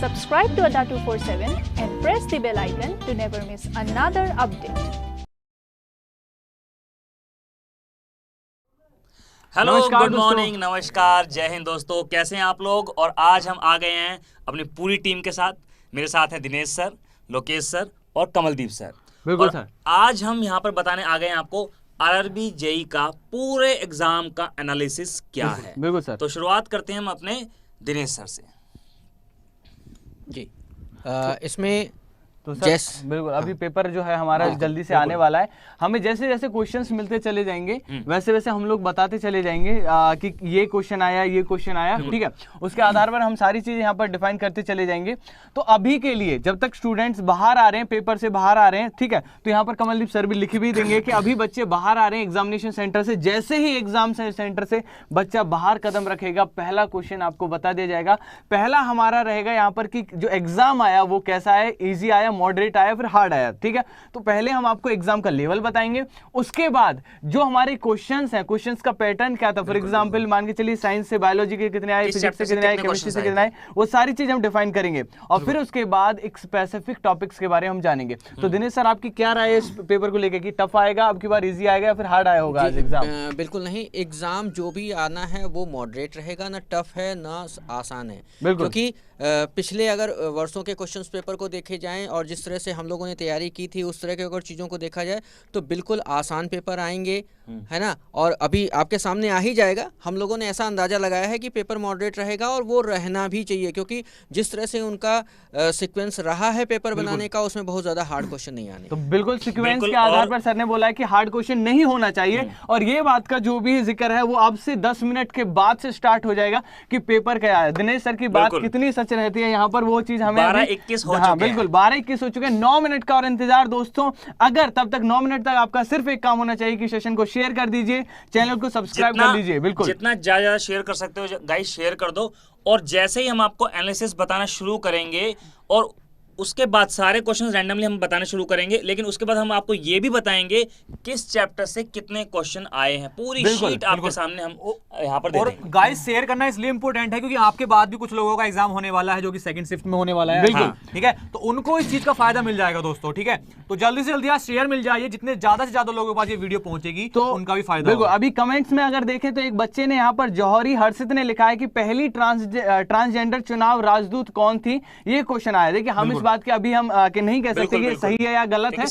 Subscribe to Adda 247 and press the bell icon to never miss another update. Hello, good morning, नमस्कार, जय हिंद दोस्तों। कैसे हैं आप लोग? और आज हम आ गए हैं अपनी पूरी टीम के साथ। मेरे साथ हैं दिनेश सर, लोकेश सर और कमलदीप सर। बिल्कुल सर। आज हम यहाँ पर बताने आ गए हैं आपको आरआरबी जेई का पूरे एग्जाम का एनालिसिस क्या है। बिल्कुल सर। तो शुरुआत करते हैं हम अपने दिनेश सर से। जी इसमें तो सर बिल्कुल अभी पेपर जो है हमारा जल्दी से आने वाला है। हमें जैसे जैसे क्वेश्चंस मिलते चले जाएंगे वैसे वैसे हम लोग बताते चले जाएंगे कि ये क्वेश्चन आया, ये क्वेश्चन आया, ठीक है। उसके आधार पर हम सारी चीजें यहाँ पर डिफाइन करते चले जाएंगे। तो अभी के लिए जब तक स्टूडेंट्स बाहर आ रहे हैं, पेपर से बाहर आ रहे हैं, ठीक है, तो यहाँ पर कमलदीप सर भी लिख भी देंगे कि अभी बच्चे बाहर आ रहे हैं एग्जामिनेशन सेंटर से। जैसे ही एग्जाम सेंटर से बच्चा बाहर कदम रखेगा, पहला क्वेश्चन आपको बता दिया जाएगा। पहला हमारा रहेगा यहाँ पर कि जो एग्जाम आया वो कैसा है, ईजी आया, मॉडरेट आया, फिर हार्ड आया, ठीक है। तो पहले हम आपको एग्जाम का लेवल बताएंगे। उसके बाद जो हमारे क्वेश्चंस हैं, क्वेश्चंस का पैटर्न क्या था, फॉर एग्जांपल मान के चलिए साइंस से बायोलॉजी के कितने आए, फिजिक्स से कितने आए, केमिस्ट्री से कितने आए, वो सारी चीज हम डिफाइन करेंगे। और फिर उसके बाद एक स्पेसिफिक टॉपिक्स के बारे में हम जानेंगे। तो दिनेश सर, आपकी क्या राय है इस पेपर को लेकर कि टफ आएगा, अब की बार इजी आएगा या फिर हार्ड आया होगा आज एग्जाम? बिल्कुल नहीं, एग्जाम जो भी आना है वो मॉडरेट रहेगा, ना टफ है ना आसान है। बिल्कुल। क्योंकि पिछले अगर वर्षों के क्वेश्चंस पेपर को देखे जाएं और जिस तरह से हम लोगों ने तैयारी की थी उस तरह के अगर चीज़ों को देखा जाए तो बिल्कुल आसान पेपर आएंगे, है ना। और अभी आपके सामने आ ही जाएगा। हम लोगों ने ऐसा अंदाजा लगाया है कि पेपर मॉडरेट रहेगा और वो रहना भी चाहिए, क्योंकि जिस तरह से उनका सीक्वेंस रहा है पेपर बनाने का, उसमें बहुत ज़्यादा हार्ड क्वेश्चन नहीं आने। तो बिल्कुल सीक्वेंस के आधार पर सर ने बोला है कि हार्ड क्वेश्चन नहीं होना चाहिए। और ये बात का जो भी जिक्र है वो अब से 10 मिनट के बाद से स्टार्ट हो जाएगा कि पेपर क्या है। दिनेश सर की बात कितनी सच रहती है यहाँ पर, वो चीज हमें 12:21 हो चुके हैं। बिल्कुल 12:21 हो चुके हैं। 9 मिनट का और इंतजार दोस्तों। अगर तब तक 9 मिनट तक आपका सिर्फ एक काम होना चाहिए कि सेशन को शेयर कर दीजिए, चैनल को सब्सक्राइब कर लीजिए। बिल्कुल जितना ज्यादा शेयर कर सकते हो गाइस शेयर कर दो। और जैसे ही हम आपको एनालिसिस बताना शुरू करेंगे और उसके बाद सारे क्वेश्चंस रैंडमली हम बताना शुरू करेंगे, लेकिन उसके बाद हम आपको ये भी बताएंगे किस चैप्टर से कितने क्वेश्चन आए हैं। पूरी शीट आपके सामने हम यहाँ पर दे देंगे। और गाइस शेयर करना इसलिए इंपॉर्टेंट है क्योंकि आपके बाद भी कुछ लोगों का एग्जाम होने वाला है जो कि सेकंड शिफ्ट में होने वाला है। बिल्कुल। ठीक है, तो उनको इस चीज का फायदा मिल जाएगा दोस्तों, ठीक है। तो जल्दी से जल्दी आज शेयर मिल जाइए, जितने ज्यादा से ज्यादा लोगों के पास ये वीडियो पहुंचेगी तो उनका भी फायदा बिल्कुल। होगा। अभी कमेंट्स में अगर देखें तो एक बच्चे ने यहाँ पर जौहरी हर्षित ने लिखा है कि पहली ट्रांसजेंडर चुनाव राजदूत कौन थी, ये क्वेश्चन आया। देखिए हम इस बात के अभी हम कि नहीं कह सकते कि सही है या गलत है,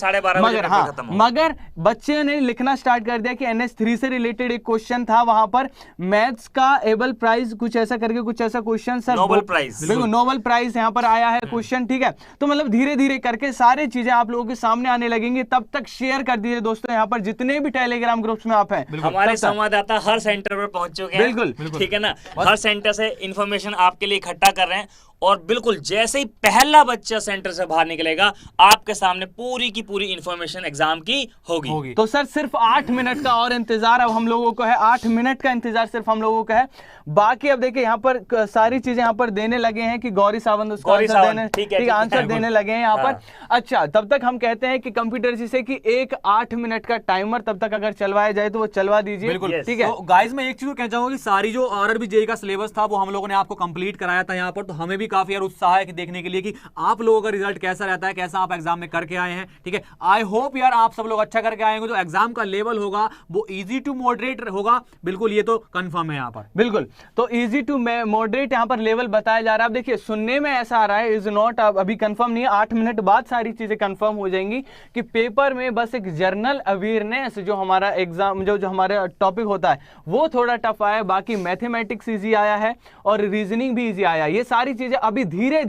मगर बच्चे ने लिखना स्टार्ट कर दिया कि NS3 से रिलेटेड एक क्वेश्चन था, वहां पर मैथ्स का एबल प्राइज कुछ ऐसा करके कुछ ऐसा क्वेश्चन सर, नोबेल प्राइज, बिल्कुल नोबेल प्राइज यहाँ पर आया है क्वेश्चन, ठीक है। तो मतलब धीरे धीरे करके सारी चीजें आप लोगों के सामने आने लगेंगी। तब तक शेयर कर दीजिए दोस्तों, यहाँ पर जितने भी टेलीग्राम ग्रुप्स में आप हैं। हमारे संवाददाता हर सेंटर पर पहुंच चुके हैं। बिल्कुल, ठीक है ना। हर सेंटर से इंफॉर्मेशन आपके लिए इकट्ठा कर रहे हैं और बिल्कुल जैसे ही पहला बच्चा सेंटर से बाहर निकलेगा आपके सामने पूरी की पूरी इंफॉर्मेशन एग्जाम की होगी। तो सर सिर्फ 8 मिनट का और इंतजार अब हम लोगों को है। 8 मिनट का इंतजार सिर्फ हम लोगों का है। बाकी अब देखिए यहाँ पर सारी चीजें यहाँ पर देने लगे हैं कि गौरी सावंत उसको आंसर देने लगे हैं यहाँ पर। अच्छा, तब तक हम कहते हैं कि कंप्यूटर जी से कि एक 8 मिनट का टाइमर तब तक अगर चलवाया जाए तो वो चलवा दीजिए। बिल्कुल, ठीक है। तो गाइस मैं एक चीज कहना चाहूंगा कि सारी जो आरआरबी जेईई का सिलेबस था वो हम लोगों ने आपको कंप्लीट कराया था यहाँ पर। तो हमें भी काफी यार उत्साह है कि देखने के लिए कि आप लोगों का रिजल्ट कैसा रहता है, कैसा आप एग्जाम में करके आए हैं, ठीक है। आई होप यार आप सब लोग अच्छा करके आएंगे। जो एग्जाम का लेवल होगा वो इजी टू मॉडरेट होगा, बिल्कुल ये तो कंफर्म है यहाँ पर। बिल्कुल, तो इजी टू मॉडरेट यहाँ पर लेवल बताया जा रहा है। अब देखिए सुनने में ऐसा आ रहा है, इज नॉट, अभी कंफर्म नहीं है। 8 मिनट बाद सारी चीजें कंफर्म हो जाएंगी कि पेपर में बस एक जनरल अवेयरनेस जो हमारा एग्जाम जो हमारा टॉपिक होता है वो थोड़ा टफ आया, बाकी मैथमेटिक्स इजी आया है और रीजनिंग भी इजी आया। ये सारी चीजें अभी धीरे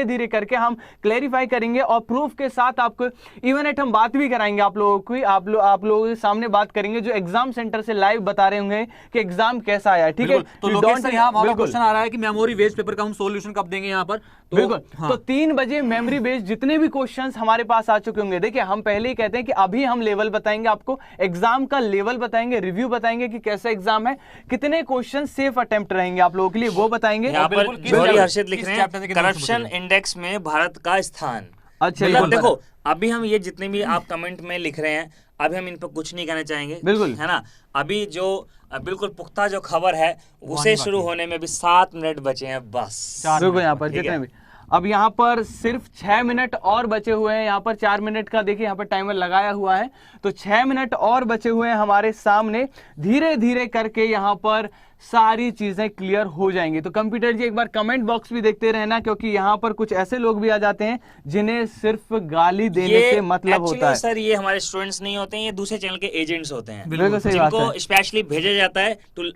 धीरे करके हम क्लैरिफाई करेंगे और प्रूफ के साथ आपको इवन एट हम बात भी कराएंगे आप लोगों की, आप लोगों के सामने बात करेंगे जो एग्जाम सेंटर से लाइव बता रहे होंगे कि एग्जाम कैसा आया, ठीक है। तो लोकेश सर यहाँ हमारा क्वेश्चन आ रहा है कि मेमोरी बेस्ड पेपर का हम सॉल्यूशन कब देंगे यहाँ पर? तो बिल्कुल, तो 3 बजे मेमोरी बेस्ड जितने भी क्वेश्चंस हमारे पास आ चुके होंगे, देखिए हम पहले ही कहते हैं कि अभी हम लेवल बताएंगे आपको, एग्जाम का लेवल बताएंगे, रिव्यू बताएंगे कि कैसा एग्जाम है, कितने क्वेश्चन सेफ अटेम्प्ट रहेंगे आप लोगों के लिए वो बताएंगे। यहाँ पर जौहरी हर्षित लिख रहे हैं करप्शन इंडेक्स में भारत का स्थान। अच्छा, मतलब देखो अभी हम ये जितने भी आप कमेंट में लिख रहे हैं अभी हम इन पर कुछ नहीं कहना चाहेंगे, बिल्कुल, है ना। अभी जो बिल्कुल पुख्ता जो खबर है उसे शुरू होने में भी 7 मिनट बचे हैं बस। बिल्कुल यहाँ पर जितने भी अब यहाँ पर सिर्फ 6 मिनट और बचे हुए हैं। यहाँ पर 4 मिनट का देखिए यहाँ पर टाइमर लगाया हुआ है, तो 6 मिनट और बचे हुए हैं हमारे सामने। धीरे धीरे करके यहाँ पर सारी चीजें क्लियर हो जाएंगी। तो कंप्यूटर जी एक बार कमेंट बॉक्स भी देखते रहना, क्योंकि यहाँ पर कुछ ऐसे लोग भी आ जाते हैं जिन्हें सिर्फ गाली देने से मतलब होता है। सर ये हमारे स्टूडेंट्स नहीं होते हैं, ये दूसरे चैनल के एजेंट्स होते हैं, बिल्कुल सही बात है। जिनको स्पेशली भेजा जाता है तो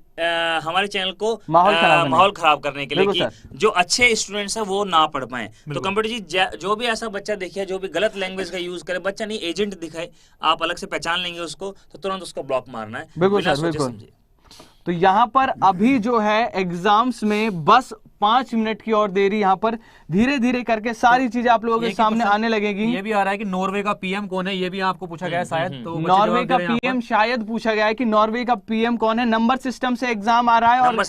हमारे चैनल को माहौल खराब करने के लिए कि जो अच्छे स्टूडेंट्स हैं वो ना पढ़ पाए। तो कंप्यूटर जी जो भी ऐसा बच्चा देखिए जो भी गलत लैंग्वेज का यूज करे, बच्चा नहीं एजेंट दिखाए, आप अलग से पहचान लेंगे उसको, तो तुरंत उसको ब्लॉक मारना है। बिल्कुल सर, बिल्कुल। तो यहाँ पर अभी जो है एग्जाम्स में बस 5 मिनट की और देरी, यहाँ पर धीरे धीरे करके सारी चीजें आप लोगों के सामने आने लगेगी। ये भी आ रहा है कि नॉर्वे का पीएम कौन है, ये भी आपको पूछा गया है शायद। तो नॉर्वे का पीएम शायद पूछा गया है कि नॉर्वे का पीएम कौन है। नंबर सिस्टम से एग्जाम आ रहा है और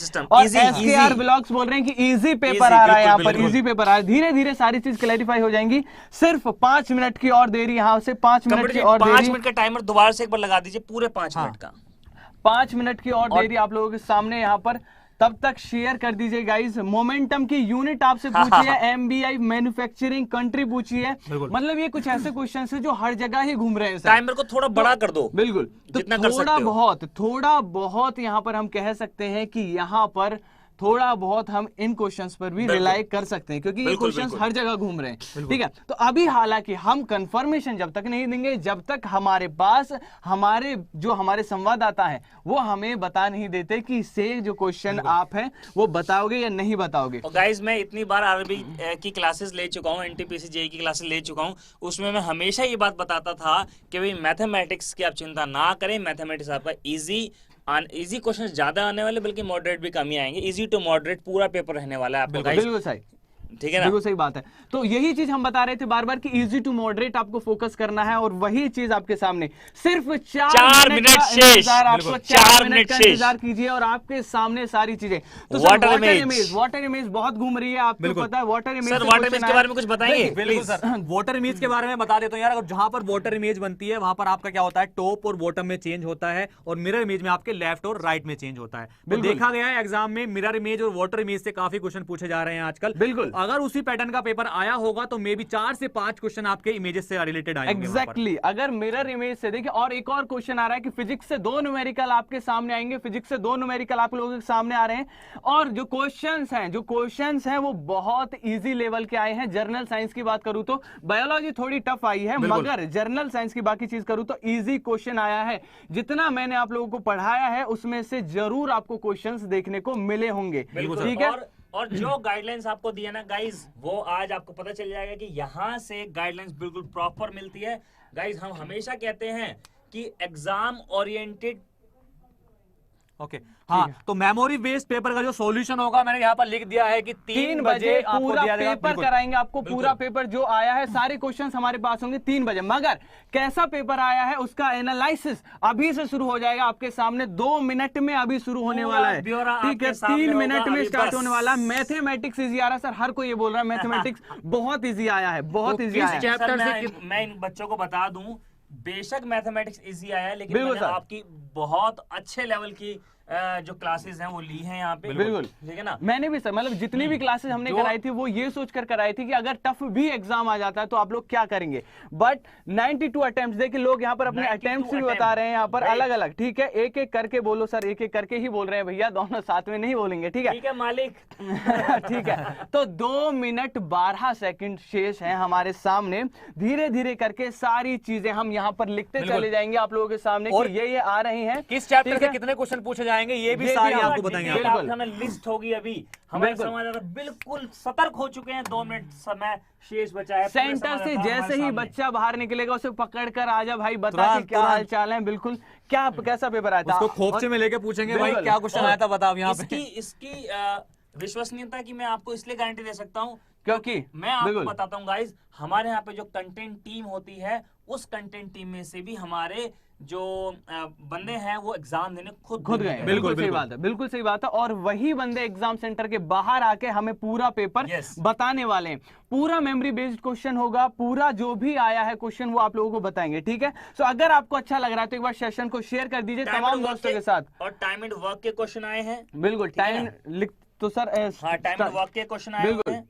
SKR ब्लॉग्स बोल रहे हैं कि इजी पेपर आ रहा है, यहाँ पर इजी पेपर आ रहा है। धीरे धीरे सारी चीज क्लैरिफाई हो जाएंगी। सिर्फ 5 मिनट की और देरी, यहाँ से 5 मिनट की और 5 मिनट का टाइमर दोबारा से एक बार लगा दीजिए, पूरे 5 मिनट का। 5 मिनट की और देरी आप लोगों के सामने यहाँ पर। तब तक शेयर कर दीजिए गाइस। मोमेंटम की यूनिट आपसे पूछी है, MBI मैन्युफैक्चरिंग कंट्री पूछी है। मतलब ये कुछ ऐसे क्वेश्चन है जो हर जगह ही घूम रहे हैं। टाइमर को थोड़ा बड़ा कर दो, बिल्कुल। तो थोड़ा बहुत यहाँ पर हम कह सकते हैं कि यहाँ पर थोड़ा बहुत हम इन क्वेश्चंस पर भी रिलाई कर सकते हैं, क्योंकि ये क्वेश्चंस हर जगह घूम रहे हैं। ठीक है, तो अभी हालांकि हम कंफर्मेशन जब तक नहीं देंगे, जब तक हमारे पास हमारे संवाददाता हैं वो हमें बता नहीं देते कि से जो क्वेश्चन आप हैं वो बताओगे या नहीं बताओगे। तो गाइस मैं इतनी बार आरबी की क्लासेस ले चुका हूँ, NTPC JEE की क्लासेस ले चुका हूँ, उसमें मैं हमेशा ये बात बताता था कि भाई मैथमेटिक्स की आप चिंता ना करें, मैथमेटिक्स आपका इजी क्वेश्चन ज्यादा आने वाले, बल्कि मॉडरेट भी कम ही आएंगे। इजी टू मॉडरेट पूरा पेपर रहने वाला है आपको। बिल्कुल सही, ठीक है ना, बिल्कुल सही बात है। तो यही चीज हम बता रहे थे बार बार कि इजी टू मॉडरेट आपको फोकस करना है, और वही चीज आपके सामने सिर्फ 4 मिनट शेष। आपको 4 मिनट का इंतजार कीजिए और आपके सामने सारी चीजें। तो वाटर इमेज बहुत घूम रही है, आपको पता है वाटर इमेज के बारे में कुछ बताएंगे? बिल्कुल सर, वाटर इमेज के बारे में बता देता हूँ यार। जहां पर वाटर इमेज बनती है वहां पर आपका क्या होता है, टॉप और बॉटम में चेंज होता है, और मिरर इमेज में आपके लेफ्ट और राइट में चेंज होता है। तो देखा गया है एग्जाम में मिरर इमेज और वाटर इमेज से काफी क्वेश्चन पूछे जा रहे हैं आजकल। बिल्कुल, अगर उसी पैटर्न का पेपर आया होगा तो मे बी 4 से 5 क्वेश्चन आपके इमेजेस से रिलेटेड आएंगे। एग्जैक्टली, अगर मिरर इमेज से देखिए। और एक और क्वेश्चन आ रहा है कि फिजिक्स से 2 न्यूमेरिकल आपके सामने आएंगे, फिजिक्स से 2 न्यूमेरिकल आप लोगों के सामने आ रहे हैं। और जो क्वेश्चंस हैं वो बहुत इजी लेवल के आए हैं। जर्नल साइंस की बात करूं तो बायोलॉजी थोड़ी टफ आई है, मगर जर्नल साइंस की बाकी चीज करूं तो इजी क्वेश्चन आया है। जितना मैंने आप लोगों को पढ़ाया है उसमें से जरूर आपको क्वेश्चंस देखने को मिले होंगे। ठीक है, और जो गाइडलाइंस आपको दिया ना गाइज, वो आज आपको पता चल जाएगा कि यहाँ से गाइडलाइंस बिल्कुल प्रॉपर मिलती है। गाइज हम हमेशा कहते हैं कि एग्जाम ओरिएंटेड। ओके, हाँ, तो मेमोरी बेस्ड पेपर का जो सॉल्यूशन होगा मैंने यहाँ पर लिख दिया है कि 3 बजे पूरा पेपर कराएंगे आपको। पूरा पेपर जो आया है, सारे क्वेश्चंस हमारे पास होंगे 3 बजे। मगर कैसा पेपर आया है उसका एनालिसिस अभी से शुरू हो जाएगा आपके सामने। 2 मिनट में अभी शुरू होने वाला है। ठीक है, 3 मिनट में स्टार्ट होने वाला है। मैथमेटिक्स इजी आ रहा है सर, हर कोई ये बोल रहा है मैथमेटिक्स बहुत इजी आया है, बहुत इजी आया है। चैप्टर से मैं इन बच्चों को बता दूं, बेशक मैथमेटिक्स इजी आया है, लेकिन मैंने आपकी बहुत अच्छे लेवल की जो क्लासेस हैं वो ली हैं यहाँ पे। बिल्कुल, ठीक है ना। मैंने भी सर, मतलब जितनी भी क्लासेस हमने कराई थी वो ये सोचकर कराई थी कि अगर टफ भी एग्जाम आ जाता है तो आप लोग क्या करेंगे। बट 92 अटेम्प्ट्स, देखिए लोग यहाँ पर अपने अटेम्प्ट्स भी बता रहे हैं यहाँ पर अलग अलग। ठीक है, एक एक करके बोलो सर, एक एक करके ही बोल रहे हैं भैया, दोनों साथ में नहीं बोलेंगे। ठीक है मालिक। ठीक है, तो 2 मिनट 12 सेकंड शेष है हमारे सामने। धीरे धीरे करके सारी चीजें हम यहाँ पर लिखते चले जाएंगे आप लोगों के सामने कि ये आ रही हैं। किस चैप्टर से कितने क्वेश्चन पूछे जाएंगे ये भी सारी आपको बताएंगे। हमें लिस्ट होगी अभी। हमारे संवाददाता बिल्कुल सतर्क हो चुके हैं। 2 मिनट समय शेष बचा है। सेंटर से जैसे ही बच्चा बाहर निकलेगा उसे पकड़कर आजा भाई, बता कि क्या हाल चाल है। बिल्कुल, क्या कैसा पेपर आया था, उसको खोपचे में लेके पूछेंगे भाई क्या क्वेश्चन आया था बताओ। यहाँ पे इसकी विश्वसनीयता की मैं आपको इसलिए गारंटी दे सकता हूँ क्योंकि मैं आपको बताता हूँ गाइज, हमारे यहाँ पे जो कंटेंट टीम होती है उस कंटेंट टीम में से भी हमारे जो बंदे हैं वो एग्जाम देने खुद गए। बिल्कुल सही बात है, बिल्कुल सही बात है। और वही बंदे एग्जाम सेंटर के बाहर आके हमें पूरा पेपर बताने वाले हैं। पूरा मेमोरी बेस्ड क्वेश्चन होगा, पूरा जो भी आया है क्वेश्चन वो आप लोगों को बताएंगे। ठीक है, सो अगर आपको अच्छा लग रहा है तो एक बार सेशन को शेयर कर दीजिए तमाम दोस्तों के साथ। और टाइम एंड वर्क के क्वेश्चन आए हैं। बिल्कुल, टाइम लिख तो सर, टाइम एंड वर्क के क्वेश्चन आए हैं।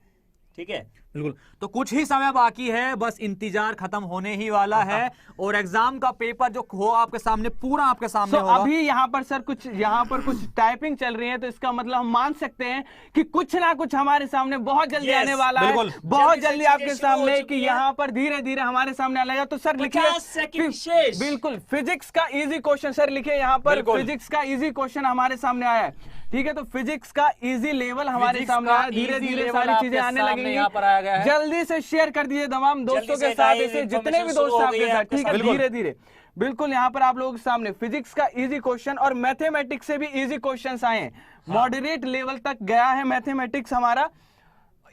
ठीक है। बिल्कुल, तो कुछ ही समय बाकी है, बस इंतजार खत्म होने ही वाला है और एग्जाम का पेपर जो हो आपके सामने, पूरा आपके सामने होगा। अभी यहाँ पर कुछ टाइपिंग चल रही है, तो इसका मतलब हम मान सकते हैं कि कुछ ना कुछ हमारे सामने बहुत जल्दी आने वाला है, बहुत जल्दी आपके सामने, कि यहाँ पर धीरे धीरे हमारे सामने आएगा। तो सर लिखिए, बिल्कुल फिजिक्स का इजी क्वेश्चन सर लिखिए, यहाँ पर फिजिक्स का इजी क्वेश्चन हमारे सामने आया है, ठीक है। तो फिजिक्स का इजी लेवल हमारे सामने आया, धीरे धीरे सारी चीजें आने लगेंगी। जल्दी से शेयर कर दीजिए तमाम दोस्तों के साथ, इसे जितने भी दोस्त आपके साथ, ठीक है, धीरे धीरे। बिल्कुल, यहाँ पर आप लोगों के सामने फिजिक्स का इजी क्वेश्चन और मैथमेटिक्स से भी इजी क्वेश्चंस आए हैं। मॉडरेट लेवल तक गया है मैथमेटिक्स हमारा,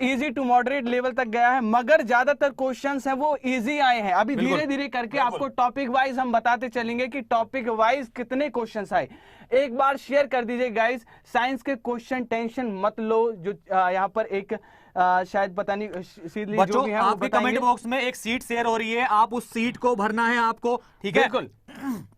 इजी टू मॉडरेट लेवल तक गया है, मगर ज्यादातर क्वेश्चंस हैं वो इजी आए हैं। अभी धीरे धीरे करके आपको टॉपिक वाइज हम बताते चलेंगे कि टॉपिक वाइज कितने क्वेश्चंस आए। एक बार शेयर कर दीजिए गाइस, साइंस के क्वेश्चन टेंशन मत लो। जो यहाँ पर एक शायद पता नहीं बच्चों, जो भी है आपके कमेंट बॉक्स में एक सीट शेयर हो रही है, आप उस सीट को भरना है आपको, ठीक है। बिल्कुल,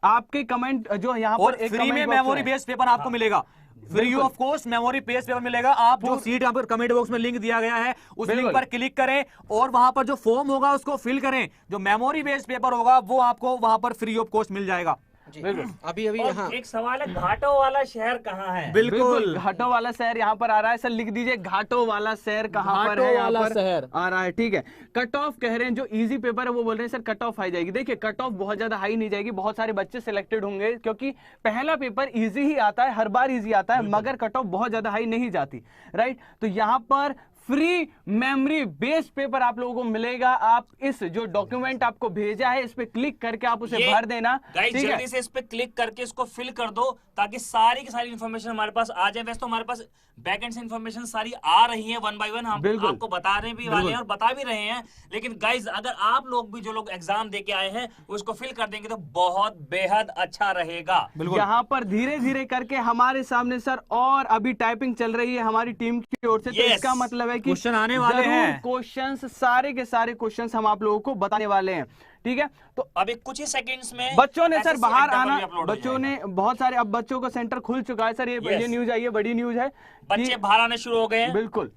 आपके कमेंट जो यहाँ पर एक फ्री में मेमोरी बेस्ड पेपर आपको मिलेगा, free of cost memory page paper मिलेगा। आप जो सीट यहाँ पर कमेंट बॉक्स में लिंक दिया गया है, उस लिंक पर क्लिक करें और वहां पर जो फॉर्म होगा उसको फिल करें। जो मेमोरी बेस्ड पेपर होगा वो आपको वहां पर फ्री ऑफ कॉस्ट मिल जाएगा। अभी हाँ, एक सवाल है, घाटों वाला शहर कहाँ है? बिल्कुल, घाटों वाला शहर यहाँ पर आ रहा है सर, लिख दीजिए घाटों वाला शहर कहाँ पर है, यहाँ पर आ रहा है, ठीक है। कट ऑफ कह रहे हैं, जो इजी पेपर है वो बोल रहे हैं सर कट ऑफ हाई जाएगी। देखिए, कट ऑफ बहुत ज्यादा हाई नहीं जाएगी, बहुत सारे बच्चे सिलेक्टेड होंगे, क्योंकि पहला पेपर इजी ही आता है, हर बार इजी आता है, मगर कट ऑफ बहुत ज्यादा हाई नहीं जाती, राइट। तो यहाँ पर फ्री मेमोरी बेस्ड पेपर आप लोगों को मिलेगा। आप इस जो डॉक्यूमेंट आपको भेजा है, इस पे क्लिक करके आप उसे भर देना, गाइस। जल्दी से इस पे क्लिक करके इसको फिल कर दो, ताकि सारी की सारी इन्फॉर्मेशन हमारे पास आ जाए। वैसे तो हमारे पास बैकएंड से इन्फॉर्मेशन सारी आ रही है, 1 बाय 1 हम आपको बता रहे भी वाले हैं और बता भी रहे हैं। लेकिन गाइस, अगर आप लोग भी, जो लोग एग्जाम दे के आए हैं, उसको फिल कर देंगे तो बहुत बेहद अच्छा रहेगा। यहाँ पर धीरे धीरे करके हमारे सामने सर, और अभी टाइपिंग चल रही है हमारी टीम की ओर से, तो इसका मतलब है कि क्वेश्चन आने वाले हैं, क्वेश्चंस सारे के सारे क्वेश्चंस हम आप लोगों को बताने वाले हैं, ठीक है। तो अभी कुछ ही सेकंड्स में बच्चों ने सर बाहर आना, बच्चों ने बहुत सारे, अब बच्चों का सेंटर खुल चुका है सर, ये न्यूज आई है, बड़ी न्यूज है, बच्चे बाहर आने शुरू हो गए हैं। बिल्कुल,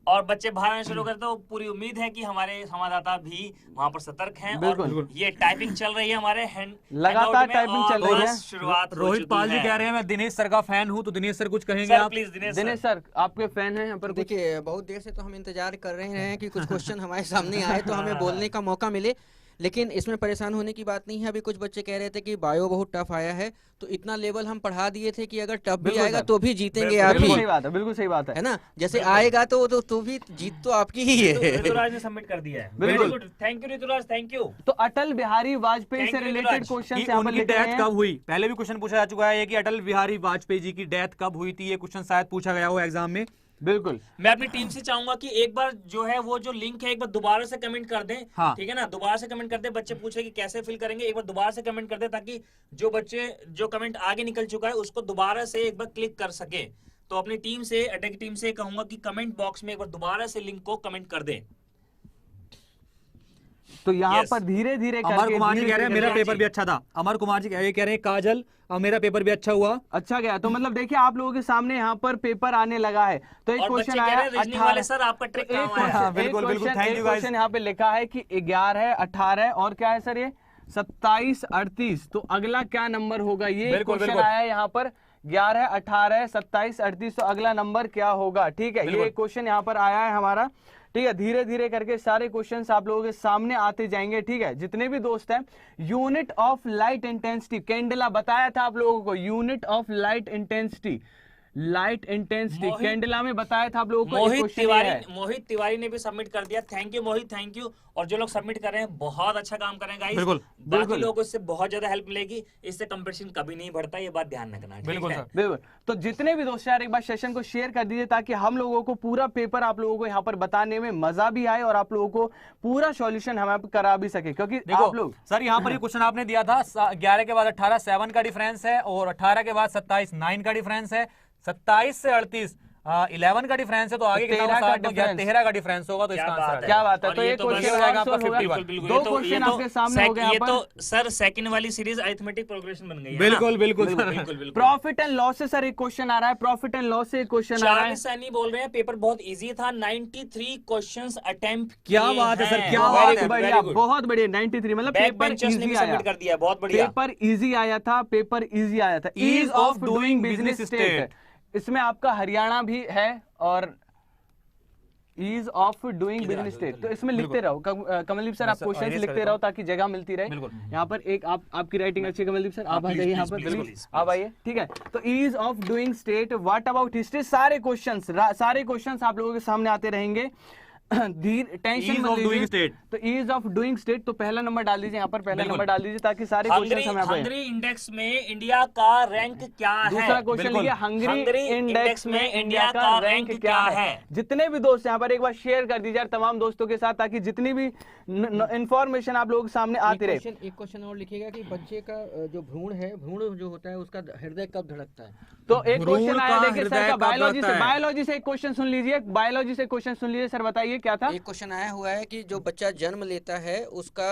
और बच्चे बाहर आने शुरू करते, तो पूरी उम्मीद है कि हमारे संवाददाता भी वहां पर सतर्क हैं। और ये टाइपिंग चल रही है हमारे लगातार टाइपिंग चल रही है। शुरुआत रोहित पाल जी कह रहे हैं मैं दिनेश सर का फैन हूं, तो दिनेश सर कुछ कहेंगे आप? प्लीज दिनेश सर, आपके फैन हैं यहाँ पर? देखिए, बहुत देर से तो हम इंतजार कर रहे हैं कि कुछ क्वेश्चन हमारे सामने आए तो हमें बोलने का मौका मिले, लेकिन इसमें परेशान होने की बात नहीं है। अभी कुछ बच्चे कह रहे थे कि बायो बहुत टफ आया है, तो इतना लेवल हम पढ़ा दिए थे कि अगर टफ भी आएगा तो भी जीतेंगे आप ही। बिल्कुल सही बात है, बिल्कुल सही बात है ना। जैसे आएगा तो भी जीत तो आपकी ही है। ऋतुराज ने सबमिट कर दिया है, बिल्कुल। Thank you Rituraj, thank you. तो अटल बिहारी वाजपेयी से रिलेटेड क्वेश्चन उनकी डेथ कब हुई, पहले भी क्वेश्चन पूछा जा चुका है कि अटल बिहारी वाजपेयी जी की डेथ कब हुई थी, ये क्वेश्चन शायद पूछा गया हो एग्जाम में। बिल्कुल, मैं अपनी टीम से चाहूंगा कि एक बार जो है वो जो लिंक है एक बार दोबारा से कमेंट कर दें, ठीक है ना। दोबारा से कमेंट कर दें, बच्चे पूछे कि कैसे फिल करेंगे, एक बार दोबारा से कमेंट कर दें, ताकि जो बच्चे जो कमेंट आगे निकल चुका है उसको दोबारा से एक बार क्लिक कर सके। तो अपनी टीम से, अटैक टीम से कहूंगा कि कमेंट बॉक्स में एक बार दोबारा से लिंक को कमेंट कर दें। तो यहाँ पर धीरे धीरे अमर कुमार जी कह रहे हैं मेरा पेपर भी अच्छा था। अमर कुमार जी कह रहे हैं काजल और मेरा पेपर भी अच्छा हुआ, अच्छा गया। तो मतलब देखिए, आप लोगों के सामने यहाँ पर पेपर आने लगा है। तो एक क्वेश्चन आया, सर आपका ट्रिक बिल्कुल बिल्कुल, थैंक यू। क्वेश्चन यहाँ पे लिखा है कि 11, 18 और क्या है सर, ये 27, 38। तो अगला क्या नंबर होगा? ये क्वेश्चन आया है यहाँ पर, 11, 18, 27, 38। तो अगला नंबर क्या होगा? ठीक है, ये क्वेश्चन यहाँ पर आया है हमारा, ठीक है। धीरे धीरे करके सारे क्वेश्चंस आप लोगों के सामने आते जाएंगे, ठीक है। जितने भी दोस्त हैं, unit of light intensity, candela बताया था आप लोगों को, unit of light intensity, light intensity candela में बताया था आप लोगों को। मोहित तिवारी ने भी सबमिट कर दिया। Thank you Mohit, thank you. और जो लोग सबमिट कर रहे हैं बहुत अच्छा काम कर रहे हैं गाइस। बिल्कुल, बाकी लोगों को इससे बहुत ज्यादा हेल्प मिलेगी, इससे कंपटीशन कभी नहीं बढ़ता, ये बात ध्यान रखना। बिल्कुल बिल्कुल। तो जितने भी दोस्त यार, एक बार सेशन को शेयर कर दीजिए, ताकि हम लोगों को पूरा पेपर आप लोगों को यहाँ पर बताने में मजा भी आए और आप लोगों को पूरा सॉल्यूशन हम करा भी सके। क्योंकि आप लोग सर यहाँ पर ये क्वेश्चन आपने दिया था, 11 के बाद 18 7 का डिफरेंस है, और 18 के बाद 27 9 का डिफरेंस है, 27 से 38 11 का डिफरेंस है तो आगे कितना 13 का होगा? 13 का डिफरेंस होगा तो क्या इसका बात आंसर है। क्या बात है, और तो ये एक तो बस- क्वेश्चन हो जाएगा और आपका solve होगा। 51। बिल्कुल, दो क्वेश्चन आपके सामने हो गए ये यहाँ तो पर। सर सेकंड वाली सीरीज अरिथमेटिक प्रोग्रेशन बन गई है ना? बिल्कुल बिल्कुल बिल्कुल बिल्कुल। प्रॉफिट एंड लॉस से सर एक क्वेश्चन आ रहा है, प्रॉफिट एंड लॉस से एक क्वेश्चन आ रहा है। चार्ली सैनी बोल रहे हैं पेपर बहुत इजी था, 93 क्वेश्चंस अटेम्प्ट क्या बात है सर, क्या बात बहुत है, बढ़िया, बहुत बढ़िया, 93 मतलब बैक पेपर बेंचर्स ने इजी भी आया, सबमिट कर दिया, बहुत बढ़िया। पेपर इजी आया था, पेपर इजी आया था। Ease ease of of doing doing business business state। State, इसमें आपका हरियाणा भी है और ease of doing business state, तो इसमें लिखते रहो कमलदीप सर, आप सर, क्वेश्चन erase कर लिखते देता रहो हूं। ताकि जगह मिलती रहे। बिल्कुल। यहाँ पर एक आपकी राइटिंग अच्छी है कमलदीप सर, आप आ please, जाइए यहाँ please, पर please, प्लीज, please, आप आइए, ठीक है। तो ease of doing state, what about history, सारे क्वेश्चंस आप लोगों के सामने आते रहेंगे। टेंशन Ease मत of doing लीजिए। state। तो ईज ऑफ डूइंग स्टेट, तो पहला नंबर डाल दीजिए यहाँ पर, पहला बिल्कुल। नंबर डाल दीजिए ताकि सारे क्वेश्चन हमें यहाँ पर। हंगरी इंडेक्स में इंडिया का रैंक क्या है? दूसरा क्वेश्चन बिल्कुल। लिखिए, हंगरी हंगरी इंडेक्स में इंडिया का रैंक क्या है। जितने भी दोस्त यहाँ पर एक बार शेयर कर दीजिए तमाम दोस्तों के साथ, ताकि जितनी भी इंफॉर्मेशन आप लोगों के सामने आती रहे। एक क्वेश्चन और लिखिएगा कि बच्चे का जो भ्रूण है, भ्रूण जो होता है उसका हृदय कब धड़कता है? तो एक भ्रूण क्वेश्चन आया, का देखिए सर हृदय का कब बायोलॉजी धड़कता से, है? बायोलॉजी से एक क्वेश्चन सुन लीजिए, बायोलॉजी से क्वेश्चन सुन लीजिए सर, बताइए क्या था। एक क्वेश्चन आया हुआ है कि जो बच्चा जन्म लेता है उसका